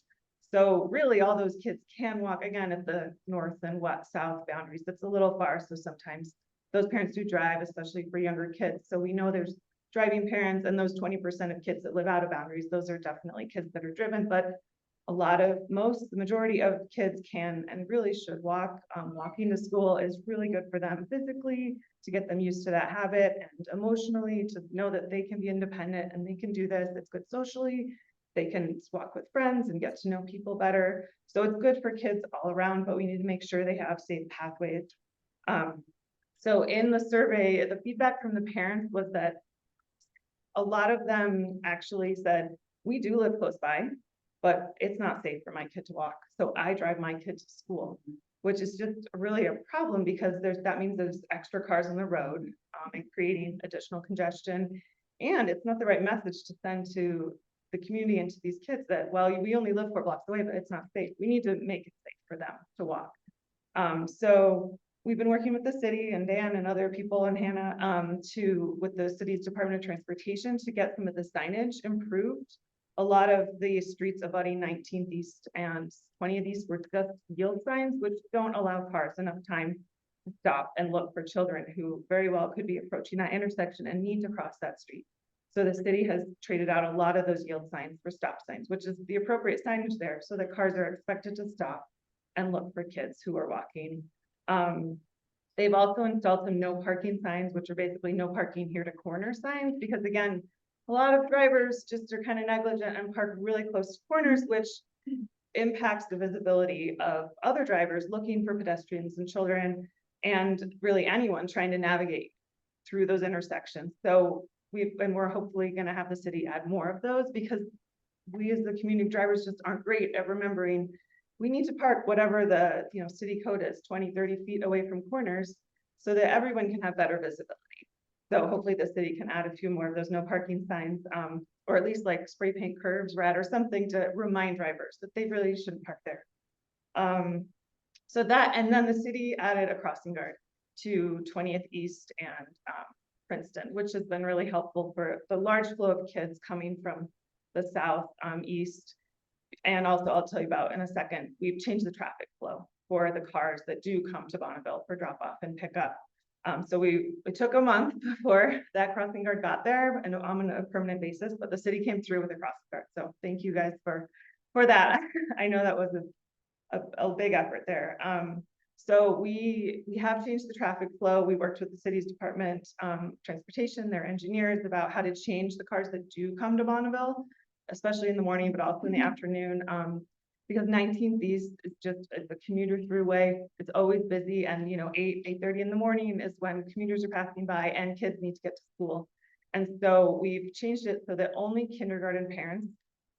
So really, all those kids can walk, again, at the north and west, south boundaries. That's a little far, so sometimes those parents do drive, especially for younger kids. So we know there's driving parents, and those 20% of kids that live out of boundaries, those are definitely kids that are driven, but the majority of kids can and really should walk. Walking to school is really good for them physically, to get them used to that habit, and emotionally to know that they can be independent and they can do this. It's good socially. They can walk with friends and get to know people better. So it's good for kids all around, but we need to make sure they have safe pathways. So in the survey, the feedback from the parents was that a lot of them actually said, we do live close by, but it's not safe for my kid to walk. So I drive my kid to school. which is just really a problem because that means there's extra cars on the road, and creating additional congestion. And it's not the right message to send to the community and to these kids that, well, we only live 4 blocks away, but it's not safe. We need to make it safe for them to walk. So we've been working with the city and Dan and other people and Hannah, with the city's Department of Transportation to get some of the signage improved. A lot of the streets abutting 19th East and 20th East were just yield signs, which don't allow cars enough time to stop and look for children who very well could be approaching that intersection and need to cross that street. So the city has traded out a lot of those yield signs for stop signs, which is the appropriate signage there, so that cars are expected to stop and look for kids who are walking. They've also installed some no parking signs, which are basically no parking here to corner signs, because again, a lot of drivers just are kind of negligent and park really close to corners, which impacts the visibility of other drivers looking for pedestrians and children, and really anyone trying to navigate through those intersections. So we're hopefully going to have the city add more of those, because we as the community drivers just aren't great at remembering we need to park whatever the city code is, 20, 30 feet away from corners, so that everyone can have better visibility. So hopefully the city can add a few more of those no parking signs, or at least like spray paint curbs, red, or something to remind drivers that they really shouldn't park there. So that, and then the city added a crossing guard to 20th East and Princeton, which has been really helpful for the large flow of kids coming from the south, east. And also, I'll tell you about in a second, we've changed the traffic flow for the cars that do come to Bonneville for drop off and pick up. So it took a month before that crossing guard got there and on a permanent basis, but the city came through with a crossing guard. So thank you guys for that. I know that was a big effort there. So we have changed the traffic flow. We worked with the city's Department Transportation, their engineers, about how to change the cars that do come to Bonneville, especially in the morning, but also in the afternoon, because 19th East is just a commuter throughway. It's always busy, and 8:30 in the morning is when commuters are passing by and kids need to get to school. And so we've changed it so that only kindergarten parents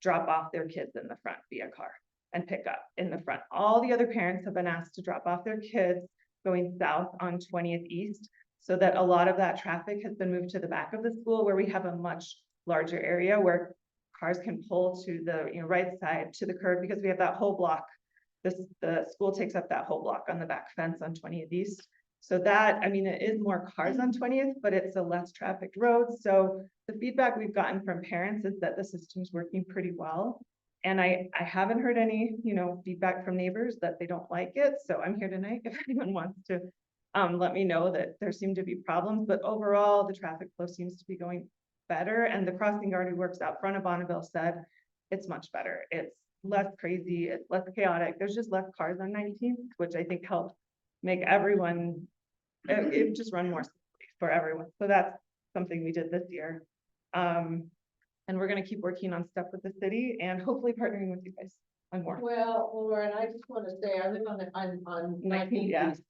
drop off their kids in the front via car and pick up in the front. All the other parents have been asked to drop off their kids going south on 20th East, so that a lot of that traffic has been moved to the back of the school, where we have a much larger area where cars can pull to the right side to the curb, because we have that whole block. The school takes up that whole block on the back fence on 20th East. So that, it is more cars on 20th, but it's a less trafficked road. So the feedback we've gotten from parents is that the system's working pretty well. And I haven't heard any, feedback from neighbors that they don't like it. So I'm here tonight if anyone wants to let me know that there seem to be problems, but overall the traffic flow seems to be going better. And the crossing guard who works out front of Bonneville said it's much better. It's less crazy, it's less chaotic. There's just less cars on 19th, which I think helped make everyone, it just run more smoothly for everyone. So that's something we did this year. And we're going to keep working on stuff with the city and hopefully partnering with you guys on more. Well, Lauren, I just want to say I live on 19th yeah. East,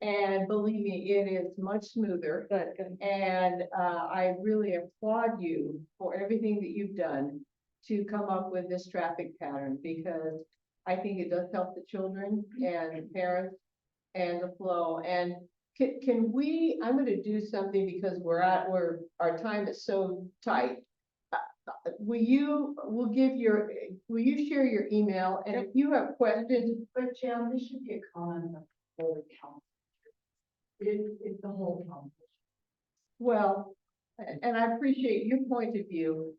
and believe me, it is much smoother. Good. And I really applaud you for everything that you've done to come up with this traffic pattern, because I think it does help the children and parents and the flow. And can we, I'm going to do something because our time is so tight. Will you share your email, and if you have questions? But Jim, this should be a comment of the whole council. It's the whole council. Well, and I appreciate your point of view.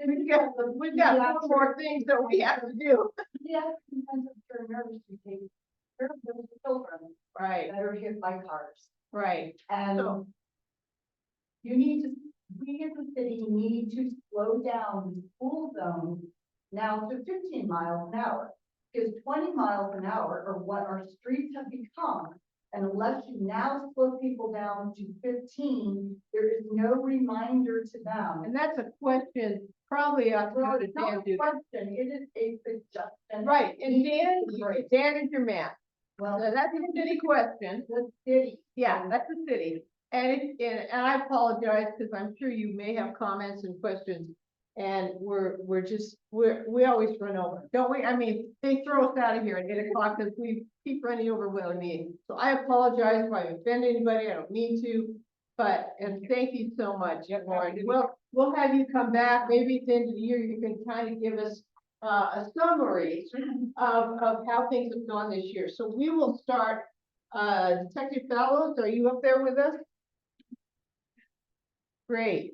We've got one more things that we have to do. Yeah, sometimes I'm nervous to take care of those children Right, that are hit by cars. right. And So- we as a city need to slow down the school zone now to 15 miles an hour. Because 20 miles an hour are what our streets have become. And unless you now slow people down to 15, there is no reminder to them. And that's a question probably I Well, throw to it's not Dan. a question, it is a suggestion. Right, and Dan is your man. Well, So that's a city question. the city. Yeah, that's the city. And I apologize because I'm sure you may have comments and questions. And we always run over, don't we? I mean, they throw us out of here at 8 o'clock because we keep running over with our meeting. So I apologize if I offend anybody, I don't mean to. But, and thank you so much, Lauren. We'll have you come back, maybe at the end of the year, you can kind of give us a summary of how things have gone this year. So we will start, Detective Fellows, are you up there with us? Great.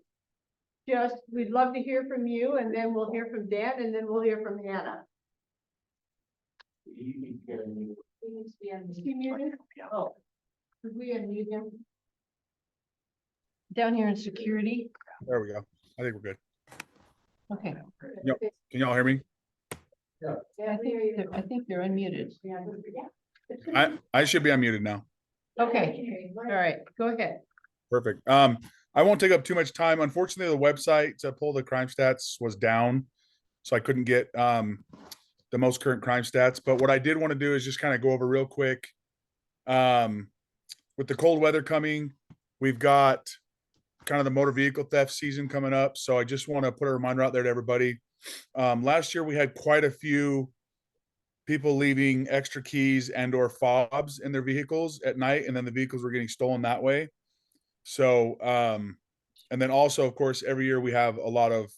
Just, we'd love to hear from you, and then we'll hear from Dan, and then we'll hear from Hannah. Is he muted? Oh, could we unmute him? Down here in security? There we go. I think we're good. Okay. Yep. Can y'all hear me? Yeah, I think they're unmuted. I should be unmuted now. Okay, all right, go ahead. Perfect. I won't take up too much time. Unfortunately, the website to pull the crime stats was down, so I couldn't get the most current crime stats. But what I did want to do is just kind of go over real quick. With the cold weather coming, we've got kind of the motor vehicle theft season coming up. So I just want to put a reminder out there to everybody. Last year we had quite a few people leaving extra keys and or fobs in their vehicles at night, and then the vehicles were getting stolen that way. So, and then also, of course, every year we have a lot of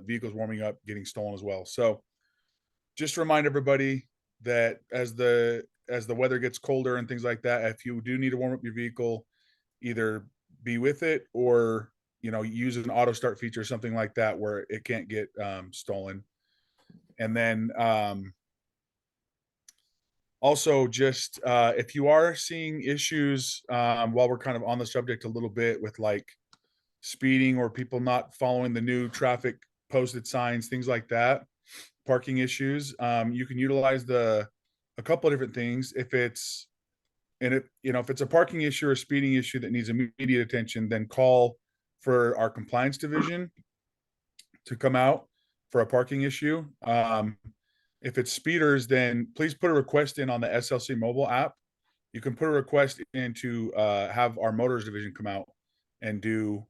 vehicles warming up, getting stolen as well. So just remind everybody that as the weather gets colder and things like that, if you do need to warm up your vehicle, either be with it or, you know, use an auto start feature or something like that where it can't get stolen. And then also just if you are seeing issues while we're kind of on the subject a little bit with like speeding or people not following the new traffic posted signs, things like that, parking issues, you can utilize a couple of different things. If it's if it's a parking issue or a speeding issue that needs immediate attention, then call for our compliance division to come out for a parking issue. If it's speeders, then please put a request in on the SLC mobile app. You can put a request in to have our motors division come out and do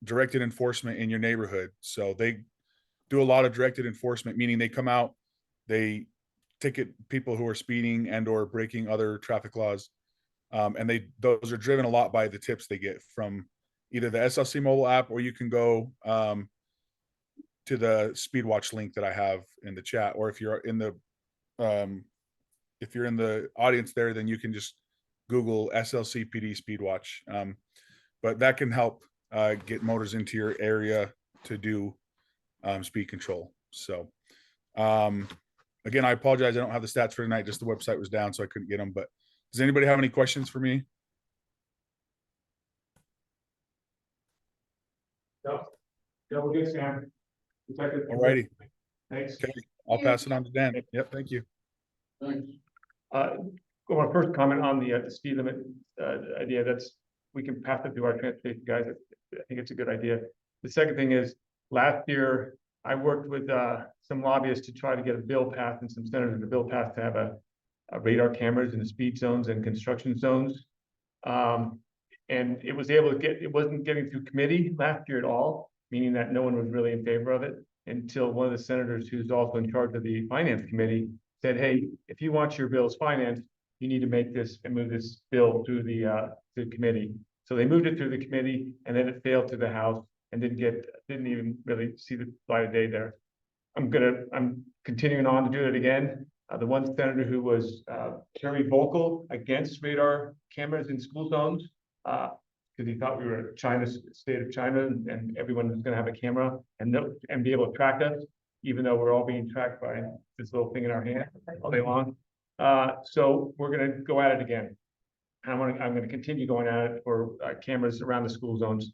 directed enforcement in your neighborhood. So they do a lot of directed enforcement, meaning they come out, they ticket people who are speeding and or breaking other traffic laws. And those are driven a lot by the tips they get from either the SLC mobile app, or you can go to the speed watch link that I have in the chat, or if you're in the audience there, then you can just Google SLC PD speed watch. But that can help get motors into your area to do speed control. So again, I apologize, I don't have the stats for tonight, just the website was down, so I couldn't get them. But does anybody have any questions for me? No, we're good, Sam. All righty. Thanks. Okay, I'll pass it on to Dan. Yep, thank you. Thanks. I want to first comment on the speed limit idea. We can pass it through our transportation guys. I think it's a good idea. The second thing is, last year I worked with some lobbyists to try to get a bill passed and some senators a bill passed to have a radar cameras in the speed zones and construction zones. And it wasn't getting through committee last year at all, meaning that no one was really in favor of it until one of the senators who's also in charge of the finance committee said, hey, if you want your bills financed, you need to make this and move this bill through the committee. So they moved it through the committee, and then it failed to the House and didn't even really see the light of day there. I'm continuing on to do it again. The one senator who was very vocal against radar cameras in school zones, because he thought we were China's state of China, and everyone was going to have a camera and be able to track us, even though we're all being tracked by this little thing in our hand all day long. So we're going to go at it again. I'm going to continue going at it for cameras around the school zones.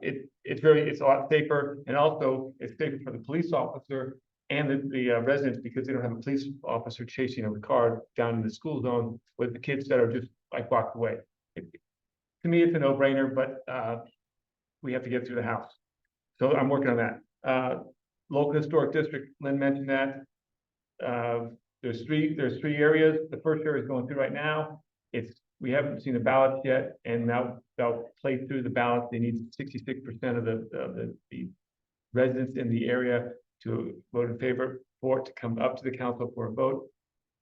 It's a lot safer, and also it's safer for the police officer and the residents, because they don't have a police officer chasing a car down in the school zone with the kids that are just like blocked away. To me, it's a no-brainer, but we have to get through the House. So I'm working on that. Local historic district, Lynn mentioned that. There's three areas. The first area is going through right now. We haven't seen the ballots yet, and now they'll play through the ballots. They need 66% of the residents in the area to vote in favor for it to come up to the council for a vote.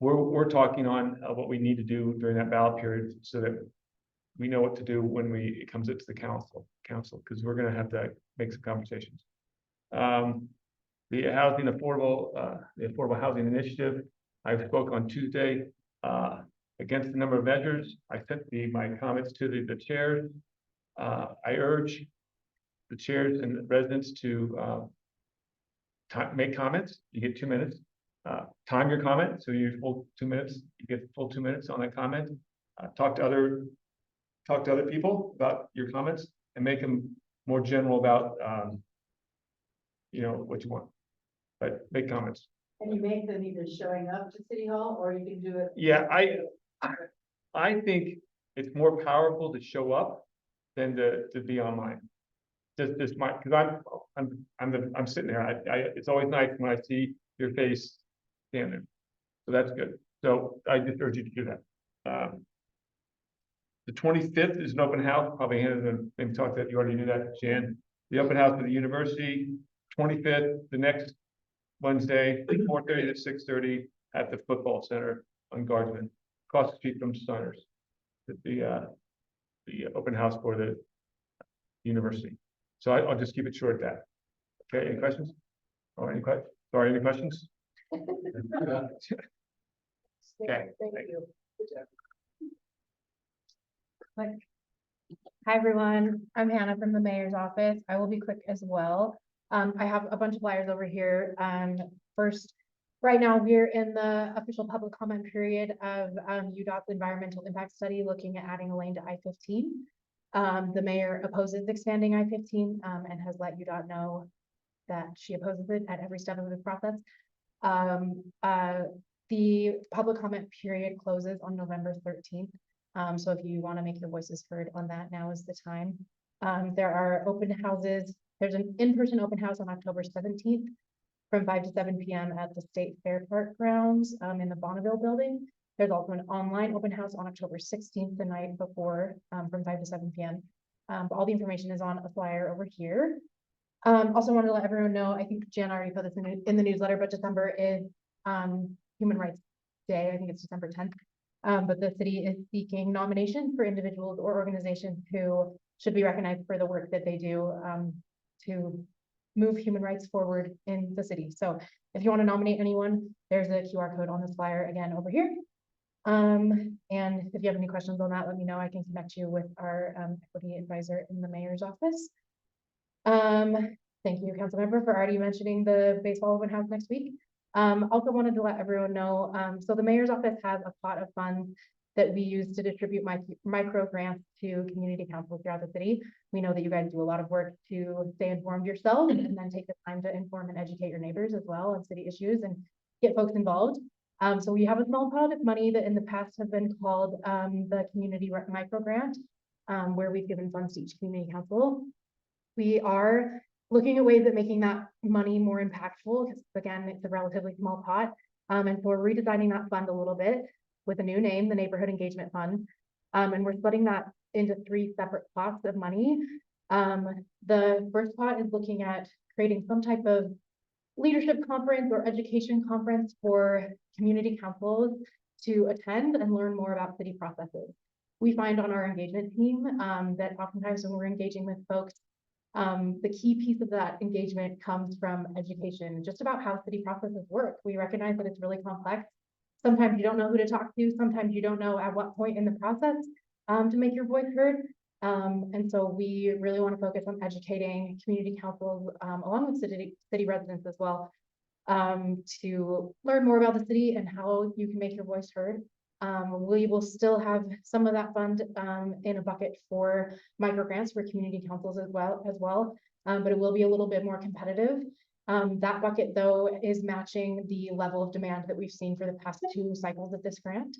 We're talking on what we need to do during that ballot period so that we know what to do when it comes into the council, because we're gonna have to make some conversations. The Affordable Housing Initiative, I spoke on Tuesday, against the number of measures. I sent my comments to the chairs. I urge the chairs and the residents to make comments. You get 2 minutes. Time your comment, so you full 2 minutes. You get full 2 minutes on that comment. Talk to other people about your comments and make them more general about what you want. But make comments. And you make them either showing up to City Hall or you can do it. Yeah, I think it's more powerful to show up than to be online. Just my, because I'm sitting there. It's always nice when I see your face standing there. So that's good. So I just urge you to do that. The 25th is an open house. Probably maybe talk that you already knew that, Jan. The open house for the university. 25th, the next Wednesday, 4:30 to 6:30 at the football center on Guardsman, across the street from Steiner's. The open house for the university. So I'll just keep it short at that. Okay, any questions? Or any questions? Sorry, any questions? Okay. Thank you. Hi, everyone. I'm Hannah from the mayor's office. I will be quick as well. I have a bunch of flyers over here. First, right now we're in the official public comment period of UDOT's environmental impact study looking at adding a lane to I-15. The mayor opposes expanding I-15 and has let UDOT know that she opposes it at every step of the process. The public comment period closes on November 13th. So if you want to make your voices heard on that, now is the time. There are open houses. There's an in-person open house on October 17th from 5 to 7 p.m. at the State Fair Park grounds in the Bonneville building. There's also an online open house on October 16th, the night before, from 5 to 7 p.m. All the information is on a flyer over here. Also wanted to let everyone know, I think Jan already put this in the newsletter, but December is Human Rights Day. I think it's December 10th. But the city is seeking nominations for individuals or organizations who should be recognized for the work that they do to move human rights forward in the city. So if you want to nominate anyone, there's a QR code on this flyer again over here. And if you have any questions on that, let me know. I can connect you with our equity advisor in the mayor's office. Thank you, Councilmember, for already mentioning the baseball open house next week. Also wanted to let everyone know, so the mayor's office has a pot of funds that we use to distribute micro grants to community councils throughout the city. We know that you guys do a lot of work to stay informed yourselves and then take the time to inform and educate your neighbors as well on city issues and get folks involved. So we have a small pot of money that in the past have been called the community micro grant, where we've given funds to each community council. We are looking at ways of making that money more impactful, because again, it's a relatively small pot. And so we're redesigning that fund a little bit with a new name, the Neighborhood Engagement Fund. And we're splitting that into 3 separate pots of money. The first pot is looking at creating some type of leadership conference or education conference for community councils to attend and learn more about city processes. We find on our engagement team that oftentimes when we're engaging with folks, the key piece of that engagement comes from education, just about how city processes work. We recognize that it's really complex. Sometimes you don't know who to talk to. Sometimes you don't know at what point in the process to make your voice heard. And so we really want to focus on educating community councils along with city residents as well to learn more about the city and how you can make your voice heard. We will still have some of that fund in a bucket for micro grants for community councils as well, but it will be a little bit more competitive. That bucket, though, is matching the level of demand that we've seen for the past 2 cycles of this grant.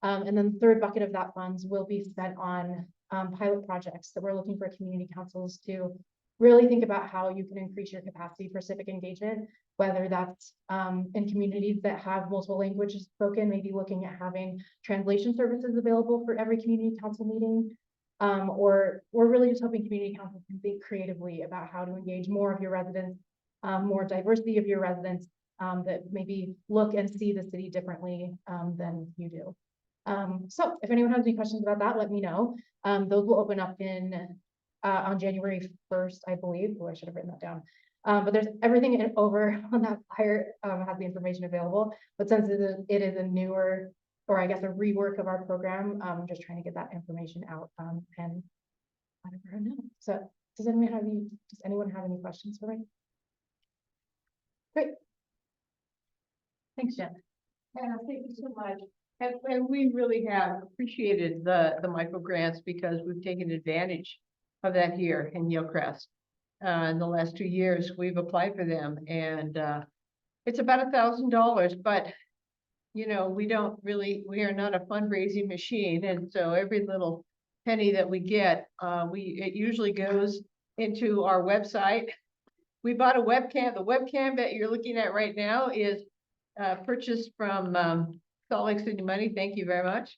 And then the third bucket of that funds will be spent on pilot projects that we're looking for community councils to really think about how you can increase your capacity for civic engagement, whether that's in communities that have multiple languages spoken, maybe looking at having translation services available for every community council meeting, or we're really just hoping community councils can think creatively about how to engage more of your residents more diversity of your residents, that maybe look and see the city differently, than you do. So if anyone has any questions about that, let me know. Those will open up on January 1st, I believe. Oh, I should have written that down. But there's everything over on that flyer, has the information available. But since it is a newer, or I guess a rework of our program, I'm just trying to get that information out, and let everyone know. So does anyone have any questions for me? Great. Thanks, Jen. Yeah, thank you so much. And we really have appreciated the micro grants because we've taken advantage of that here in Hillcrest. In the last 2 years, we've applied for them and, it's about $1,000, but you know, we are not a fundraising machine. And so every little penny that we get, it usually goes into our website. We bought a webcam. The webcam that you're looking at right now is purchased from Salt Lake City Money. Thank you very much.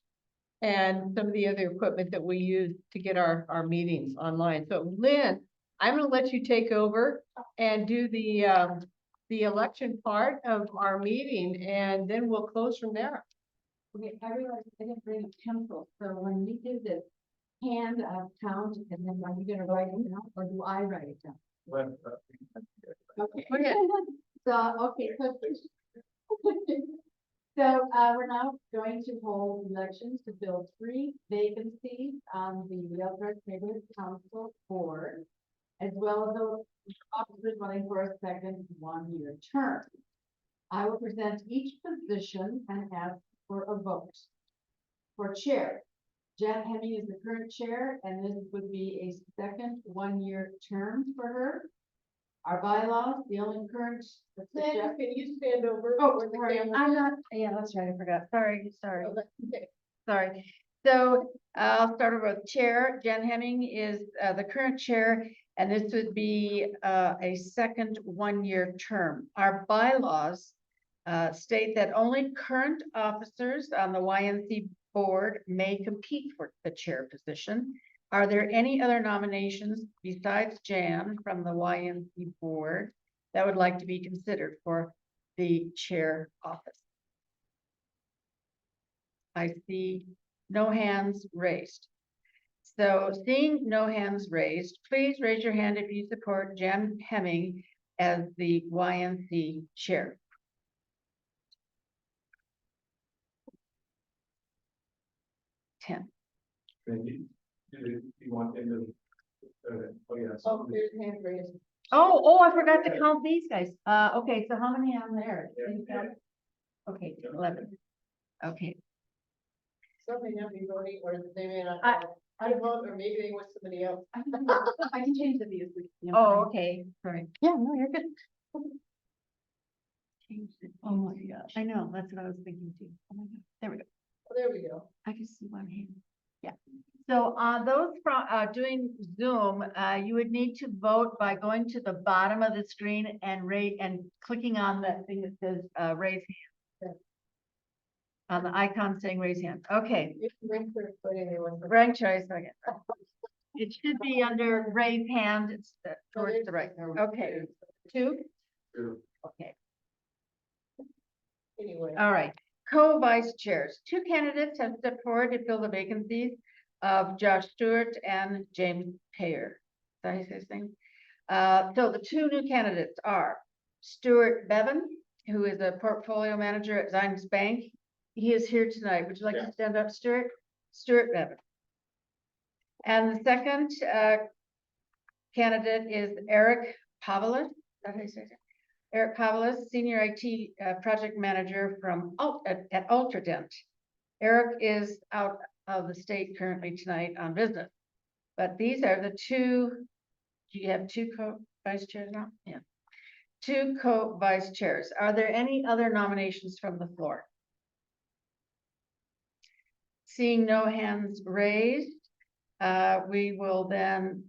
And some of the other equipment that we use to get our meetings online. So Lynn, I'm going to let you take over and do the election part of our meeting, and then we'll close from there. Okay, I realized I didn't bring a pencil, so when we do this hand count, and then are you gonna write it down, or do I write it down? Okay. Go ahead. So, okay, so, we're now going to hold elections to fill 3 vacancies on the Hillcrest Neighborhood Council Board, as well as those officers running for a second 1-year term. I will present each position and ask for a vote. For chair, Jen Hemming is the current chair, and this would be a second 1-year term for her. Our bylaws, the only current. Lynn, can you stand over? Oh, for the sorry, camera? I'm not, yeah, that's right, I forgot, sorry. Oh, that's okay. Sorry. So I'll start over with chair. Jen Hemming is the current chair, and this would be a second 1-year term. Our bylaws state that only current officers on the YNC board may compete for the chair position. Are there any other nominations besides Jan from the YNC board that would like to be considered for the chair office? I see no hands raised. So seeing no hands raised, please raise your hand if you support Jen Hemming as the YNC chair. You want them to, oh, yeah. Oh, there's a hand raised. Oh, I forgot to count these guys. Okay, so how many on there? Yeah. Okay, 11. Okay, Some may not be voting, or they may not. I- I vote, or maybe they want somebody else. I can change the views. Oh, okay, sorry. Yeah, no, you're good. Oh my gosh. I know, that's what I was thinking too. Oh my God, there we go. Oh, there we go. I can see one hand. Yeah. So those from doing Zoom, you would need to vote by going to the bottom of the screen and clicking on that thing that says raise hand. On the icon saying raise hand. Okay. You can rank their foot anyone. Rank choice. Okay. It should be under raise hand. It's towards the right. Okay. 2. Okay. Anyway. All right. Co-vice chairs. 2 candidates have stepped forward to fill the vacancies of Josh Stewart and James Payer. Is that how you say his name? So the 2 new candidates are Stuart Bevan, who is a portfolio manager at Zions Bank. He is here tonight. Would you like to stand up, Stuart? Stuart Bevan. And the second candidate is Eric Pavlis. Is that how you say it? Eric Pavlis, Senior IT Project Manager from at Ultradent. Eric is out of the state currently tonight on business. But these are the 2, do you have 2 co-vice chairs now? Yeah. 2 co-vice chairs. Are there any other nominations from the floor? Seeing no hands raised, we will then,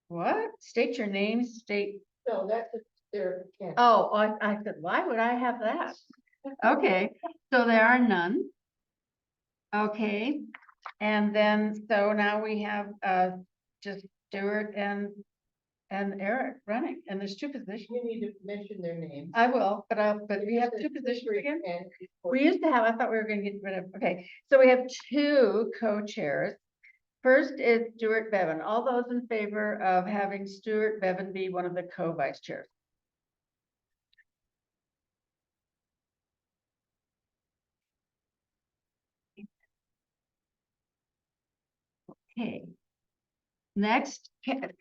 what? State your name, state. No, that's their. Oh, I said, why would I have that? Okay, so there are none. Okay, and then, so now we have just Stuart and and Eric running, and there's two positions. You need to mention their names. I will, but we have two positions again. And We used to have, I thought we were gonna get rid of, okay, so we have two co-chairs. First is Stuart Bevan. All those in favor of having Stuart Bevan be one of the co-vice chairs? Okay. Next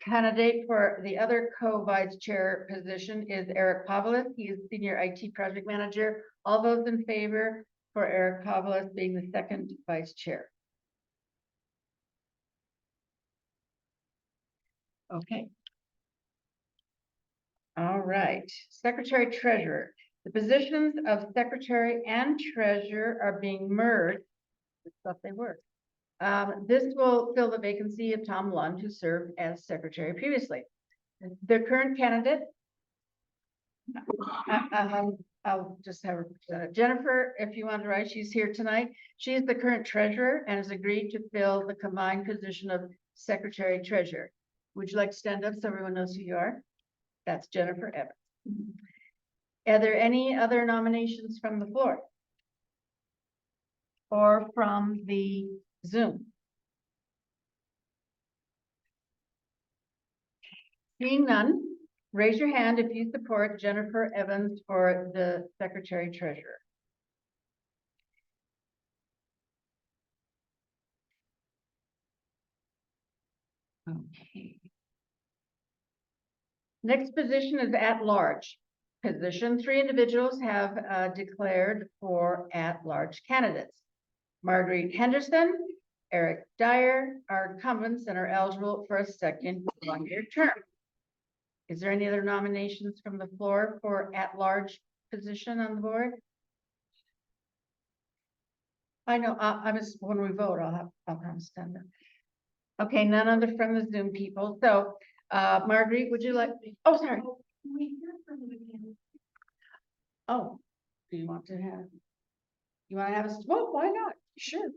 candidate for the other co-vice chair position is Eric Pavlis. He is Senior IT Project Manager. All those in favor for Eric Pavlis being the second vice chair? Okay. All right, Secretary Treasurer. The positions of Secretary and Treasurer are being merged. That's what they were. This will fill the vacancy of Tom Lund, who served as Secretary previously. The current candidate. I'll just have her, Jennifer, if you want to write, she's here tonight. She is the current treasurer and has agreed to fill the combined position of Secretary Treasurer. Would you like to stand up so everyone knows who you are? That's Jennifer Evans. Are there any other nominations from the floor? Or from the Zoom? Seeing none, raise your hand if you support Jennifer Evans for the Secretary Treasurer. Okay. Next position is at-large position. 3 individuals have declared for at-large candidates. Marguerite Henderson, Eric Dyer are incumbents and are eligible for a second one-year term. Is there any other nominations from the floor for at-large position on the board? I know, when we vote, I'll have to stand up. Okay, none of the from the Zoom people. So, Marguerite, would you like, oh, sorry. Oh, do you want to have a, well, why not? Sure.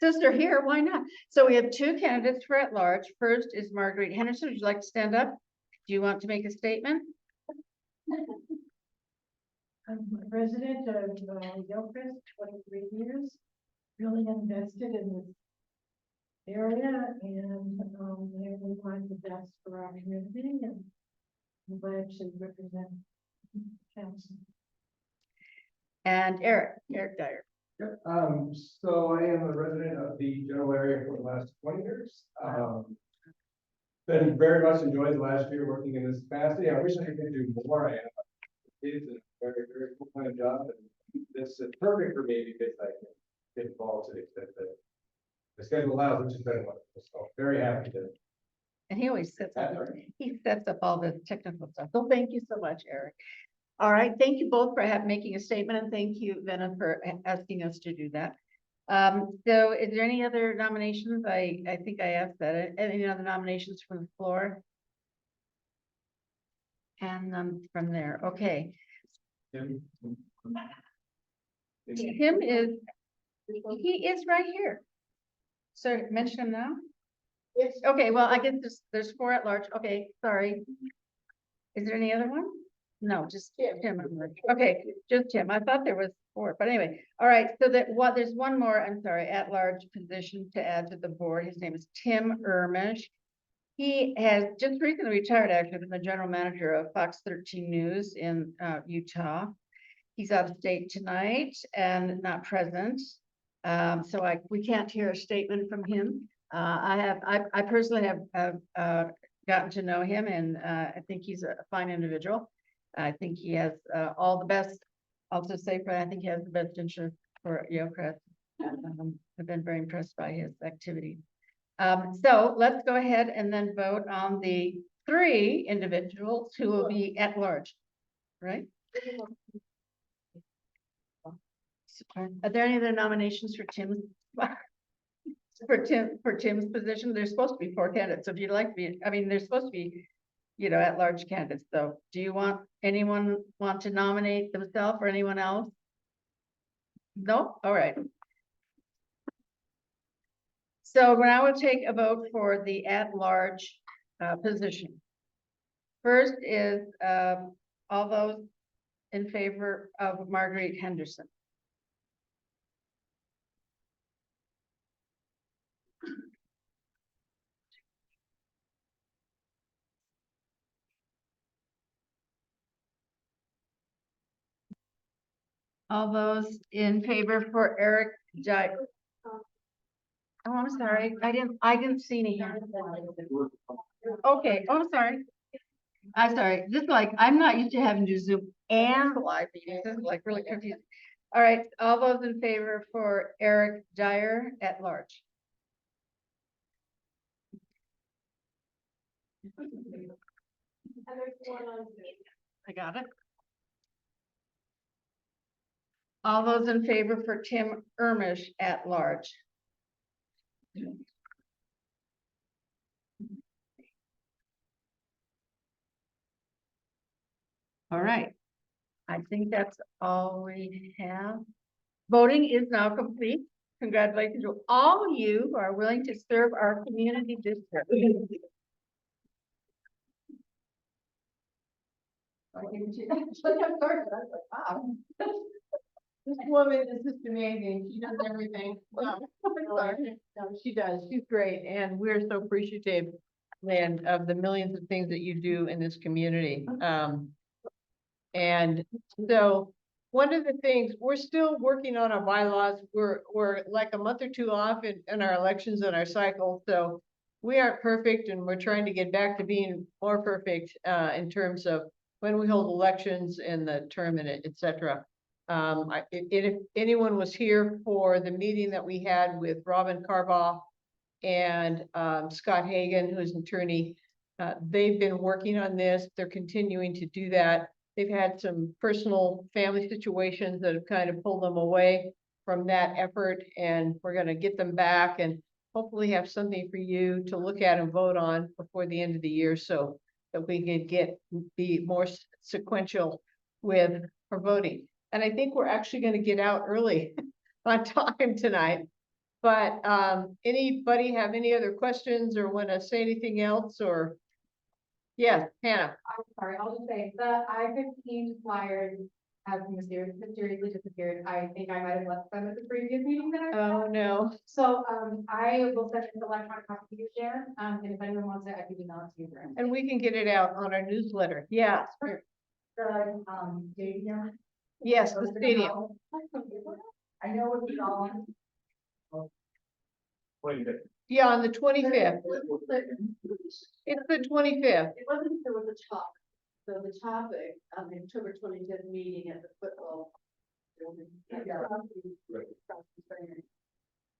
Since they're here, why not? So we have 2 candidates for at-large. First is Marguerite Henderson. Would you like to stand up? Do you want to make a statement? I'm a resident of Gilchrist, 23 years, really invested in this area, and I would find the best for our community, and I'm glad to represent council. And Eric Dyer. Yep, so I am a resident of the general area for the last 20 years. Been very much enjoyed the last year working in this capacity. I wish I could do more. I have kids and a very, very full-time job, and this is perfect for me because I can get involved to the extent that the schedule allows, which is very wonderful. So very happy to. And he always sets up all the technical stuff. So thank you so much, Eric. All right, thank you both for making a statement, and thank you, Venna, for asking us to do that. So is there any other nominations? I think I asked that. Any other nominations from the floor? And from there, okay. Tim is, he is right here. So mention him now? Yes. Okay, well, I guess there's 4 at large. Okay, sorry. Is there any other one? No, just Tim. Okay, just Tim. I thought there was 4, but anyway. All right, so there's one more, I'm sorry, at-large position to add to the board. His name is Tim Ermish. He has just recently retired, actually, from the general manager of Fox 13 News in Utah. He's out of state tonight and not present. So we can't hear a statement from him. I personally have gotten to know him, and I think he's a fine individual. I think he has all the best, I'll just say, I think he has the best interest for Gilchrist. I've been very impressed by his activity. So let's go ahead and then vote on the 3 individuals who will be at large, right? Are there any other nominations for Tim's Tim's position? There's supposed to be 4 candidates. So if you'd like to be, I mean, there's supposed to be, at-large candidates. So do you anyone want to nominate themselves or anyone else? No? All right. So now we'll take a vote for the at-large position. First is, all those in favor of Marguerite Henderson. All those in favor for Eric Jai. Oh, I'm sorry, I didn't see any here. Okay, oh, I'm sorry, just like, I'm not used to having to Zoom and live meetings, this is like really confusing. All right, all those in favor for Eric Dyer at large. I got it. All those in favor for Tim Ermish at large. All right. I think that's all we have. Voting is now complete. Congratulations to all of you who are willing to serve our community district. This woman is just amazing. She does everything. No, she does. She's great. And we're so appreciative, Lynn, of the millions of things that you do in this community. And so one of the things, we're still working on our bylaws. We're like a month or two off in our elections and our cycle. So we aren't perfect and we're trying to get back to being more perfect in terms of when we hold elections and the term and et cetera. If anyone was here for the meeting that we had with Robin Carbaugh and Scott Hagan, who's an attorney, they've been working on this. They're continuing to do that. They've had some personal family situations that have kind of pulled them away from that effort, and we're going to get them back and hopefully have something for you to look at and vote on before the end of the year, so that we can be more sequential with our voting. And I think we're actually going to get out early on time tonight. But anybody have any other questions or want to say anything else? Or yes, Hannah. I'm sorry, I'll just say the I-15 flyers have mysteriously disappeared. I think I might have left them at the previous meeting that I was Oh, at. no. So I will send an electronic copy to you, Sharon, and if anyone wants it, I can email it to you. And we can get it out on our newsletter. Yeah. The, stadium. Yes, the stadium. I know what you're on. Yeah, on the 25th. It's the 25th. It wasn't, there was a top, so the topic of the October 25th meeting at the football. building,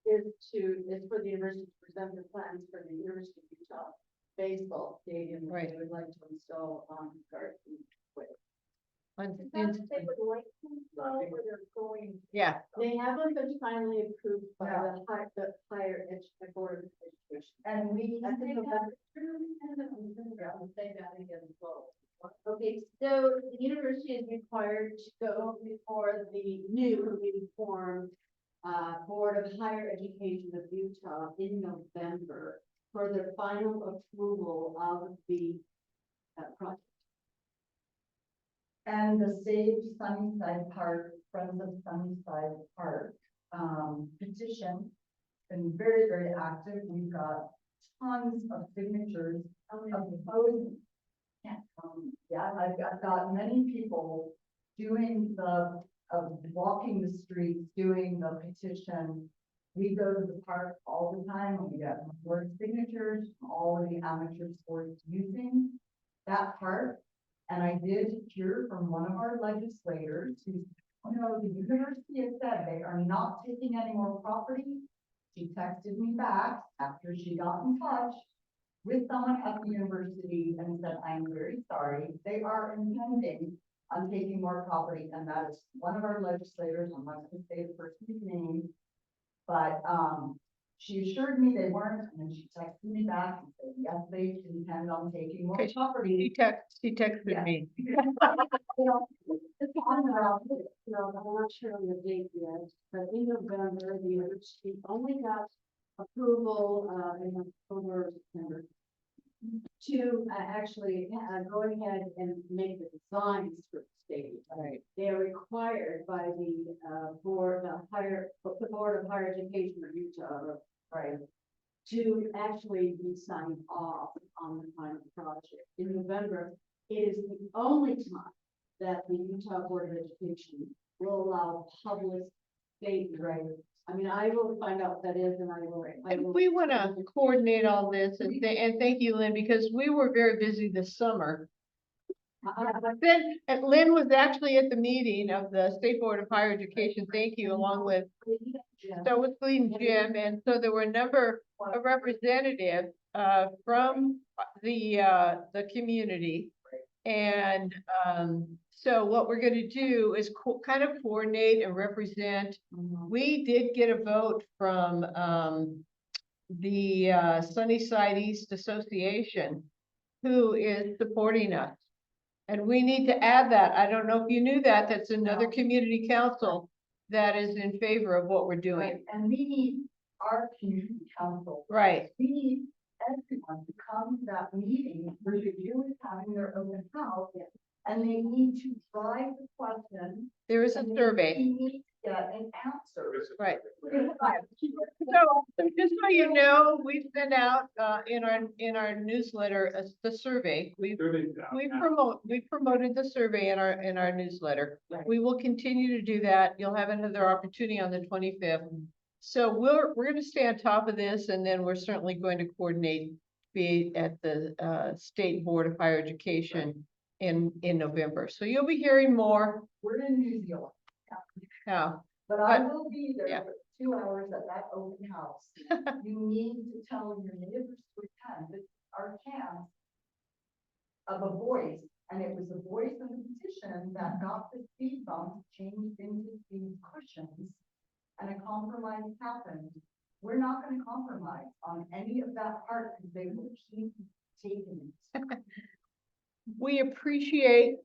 is for the university to present the plans for the University of Utah baseball stadium. that Right. They would like to install on Garden Way. Yeah. They haven't been finally approved by the higher education board of education. And we, I think that's true, and I'll say that again as well. Okay, so the university is required to go before the newly formed Board of Higher Education of Utah in November for their final approval of the project. And the Save Sunnyside Park, Friends of Sunnyside Park, petition, been very, very active. We've got tons of signatures opposing. Yeah, I've got many people doing walking the streets, doing the petition. We go to the park all the time, and we get more signatures from all of the amateur sports using that park. And I did hear from one of our legislators who, the university has said they are not taking any more property. She texted me back after she got in touch with someone at the university and said, I'm very sorry, they are intending on taking more property, and that is one of our legislators. I'm not going to say the person's name, but she assured me they weren't, and then she texted me back and said, yes, they intend on taking more Okay, property. She texted Yeah. me. It's on around, I'm not sure on the date yet, but in November, the university only got approval in October, September. to actually go ahead and make the designs for the stadium. Right. They are required by the Board of Higher Education of Utah, right, to actually be signed off on the final project. In November, it is the only time that the Utah Board of Education will allow public state, right? I mean, I will find out what that is and I will. And we want to coordinate all this and thank you, Lynn, because we were very busy this summer. But then, and Lynn was actually at the meeting of the State Board of Higher Education, thank you, along with, so was Lee and Jim, and so there were a number of representatives, from the community. And, so what we're gonna do is kind of coordinate and represent. We did get a vote from, the Sunnyside East Association, who is supporting us. And we need to add that. I don't know if you knew that, that's another community council that is in favor of what we're doing. Right, and we need our community council. Right, We need everyone to come to that meeting where you is having their open house. And they need to drive the question. there is a and survey, He needs to get an answer. right. So just so you know, we sent out, in our newsletter, the survey. We promoted the survey in our newsletter. We will continue to do that. You'll have another opportunity on the 25th. So we're gonna stay on top of this, and then we're certainly going to coordinate, be at the State Board of Higher Education in November. So you'll be hearing more. We're in New Zealand, Yeah, but I will be yeah. there for 2 hours at that open house. You need to tell your neighbors to attend. This is our chance of a voice, and it was the voice of the petition that got the speed bump changed into speed cushions, and a compromise happened. We're not gonna compromise on any of that part, because they will keep taking it. We appreciate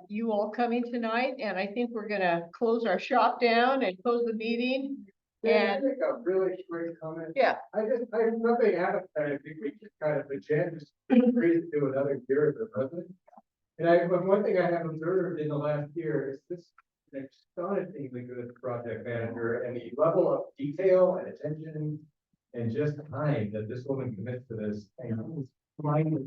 you all coming tonight, and I think we're gonna close our shop down and close the meeting. Yeah, I And think a really quick comment. yeah, I have nothing out of that. I think we just kind of agenda agreed to do another year of the president. And but one thing I have observed in the last year is this astonishingly good project manager, and the level of detail and attention and just time that this woman commits to this. And it's blinding.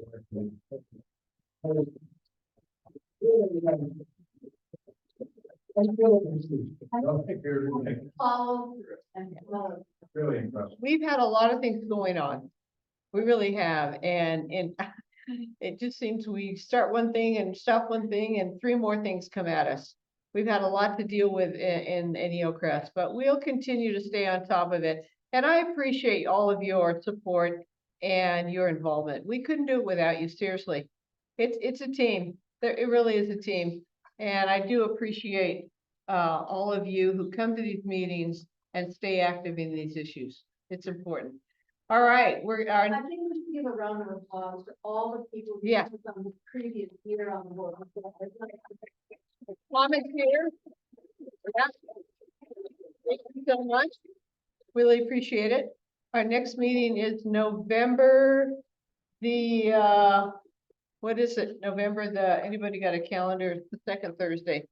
Really impressive. we've had a lot of things going on. We really have, and it just seems we start one thing and stop one thing and 3 more things come at us. We've had a lot to deal with in EOCREST, but we'll continue to stay on top of it. And I appreciate all of your support and your involvement. We couldn't do it without you, seriously. It's a team. It really is a team. And I do appreciate all of you who come to these meetings and stay active in these issues. It's important. All right, I think we should give a round of applause to all the people. who Yeah. was on the previous year on the board. comments here? Yeah. Thank you so much. Really appreciate it. Our next meeting is November what is it? November anybody got a calendar? It's the 2nd Thursday.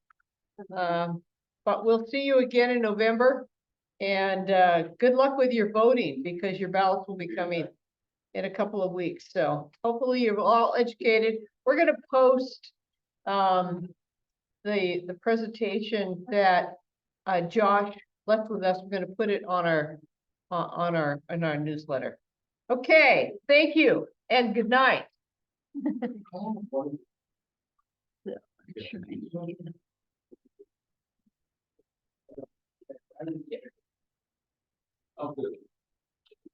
But we'll see you again in November. And good luck with your voting, because your ballots will be coming in a couple of weeks. So hopefully you're all educated. We're gonna post the presentation that Josh left with us. We're gonna put it on in our newsletter. Okay, thank you and good night. Oh, good.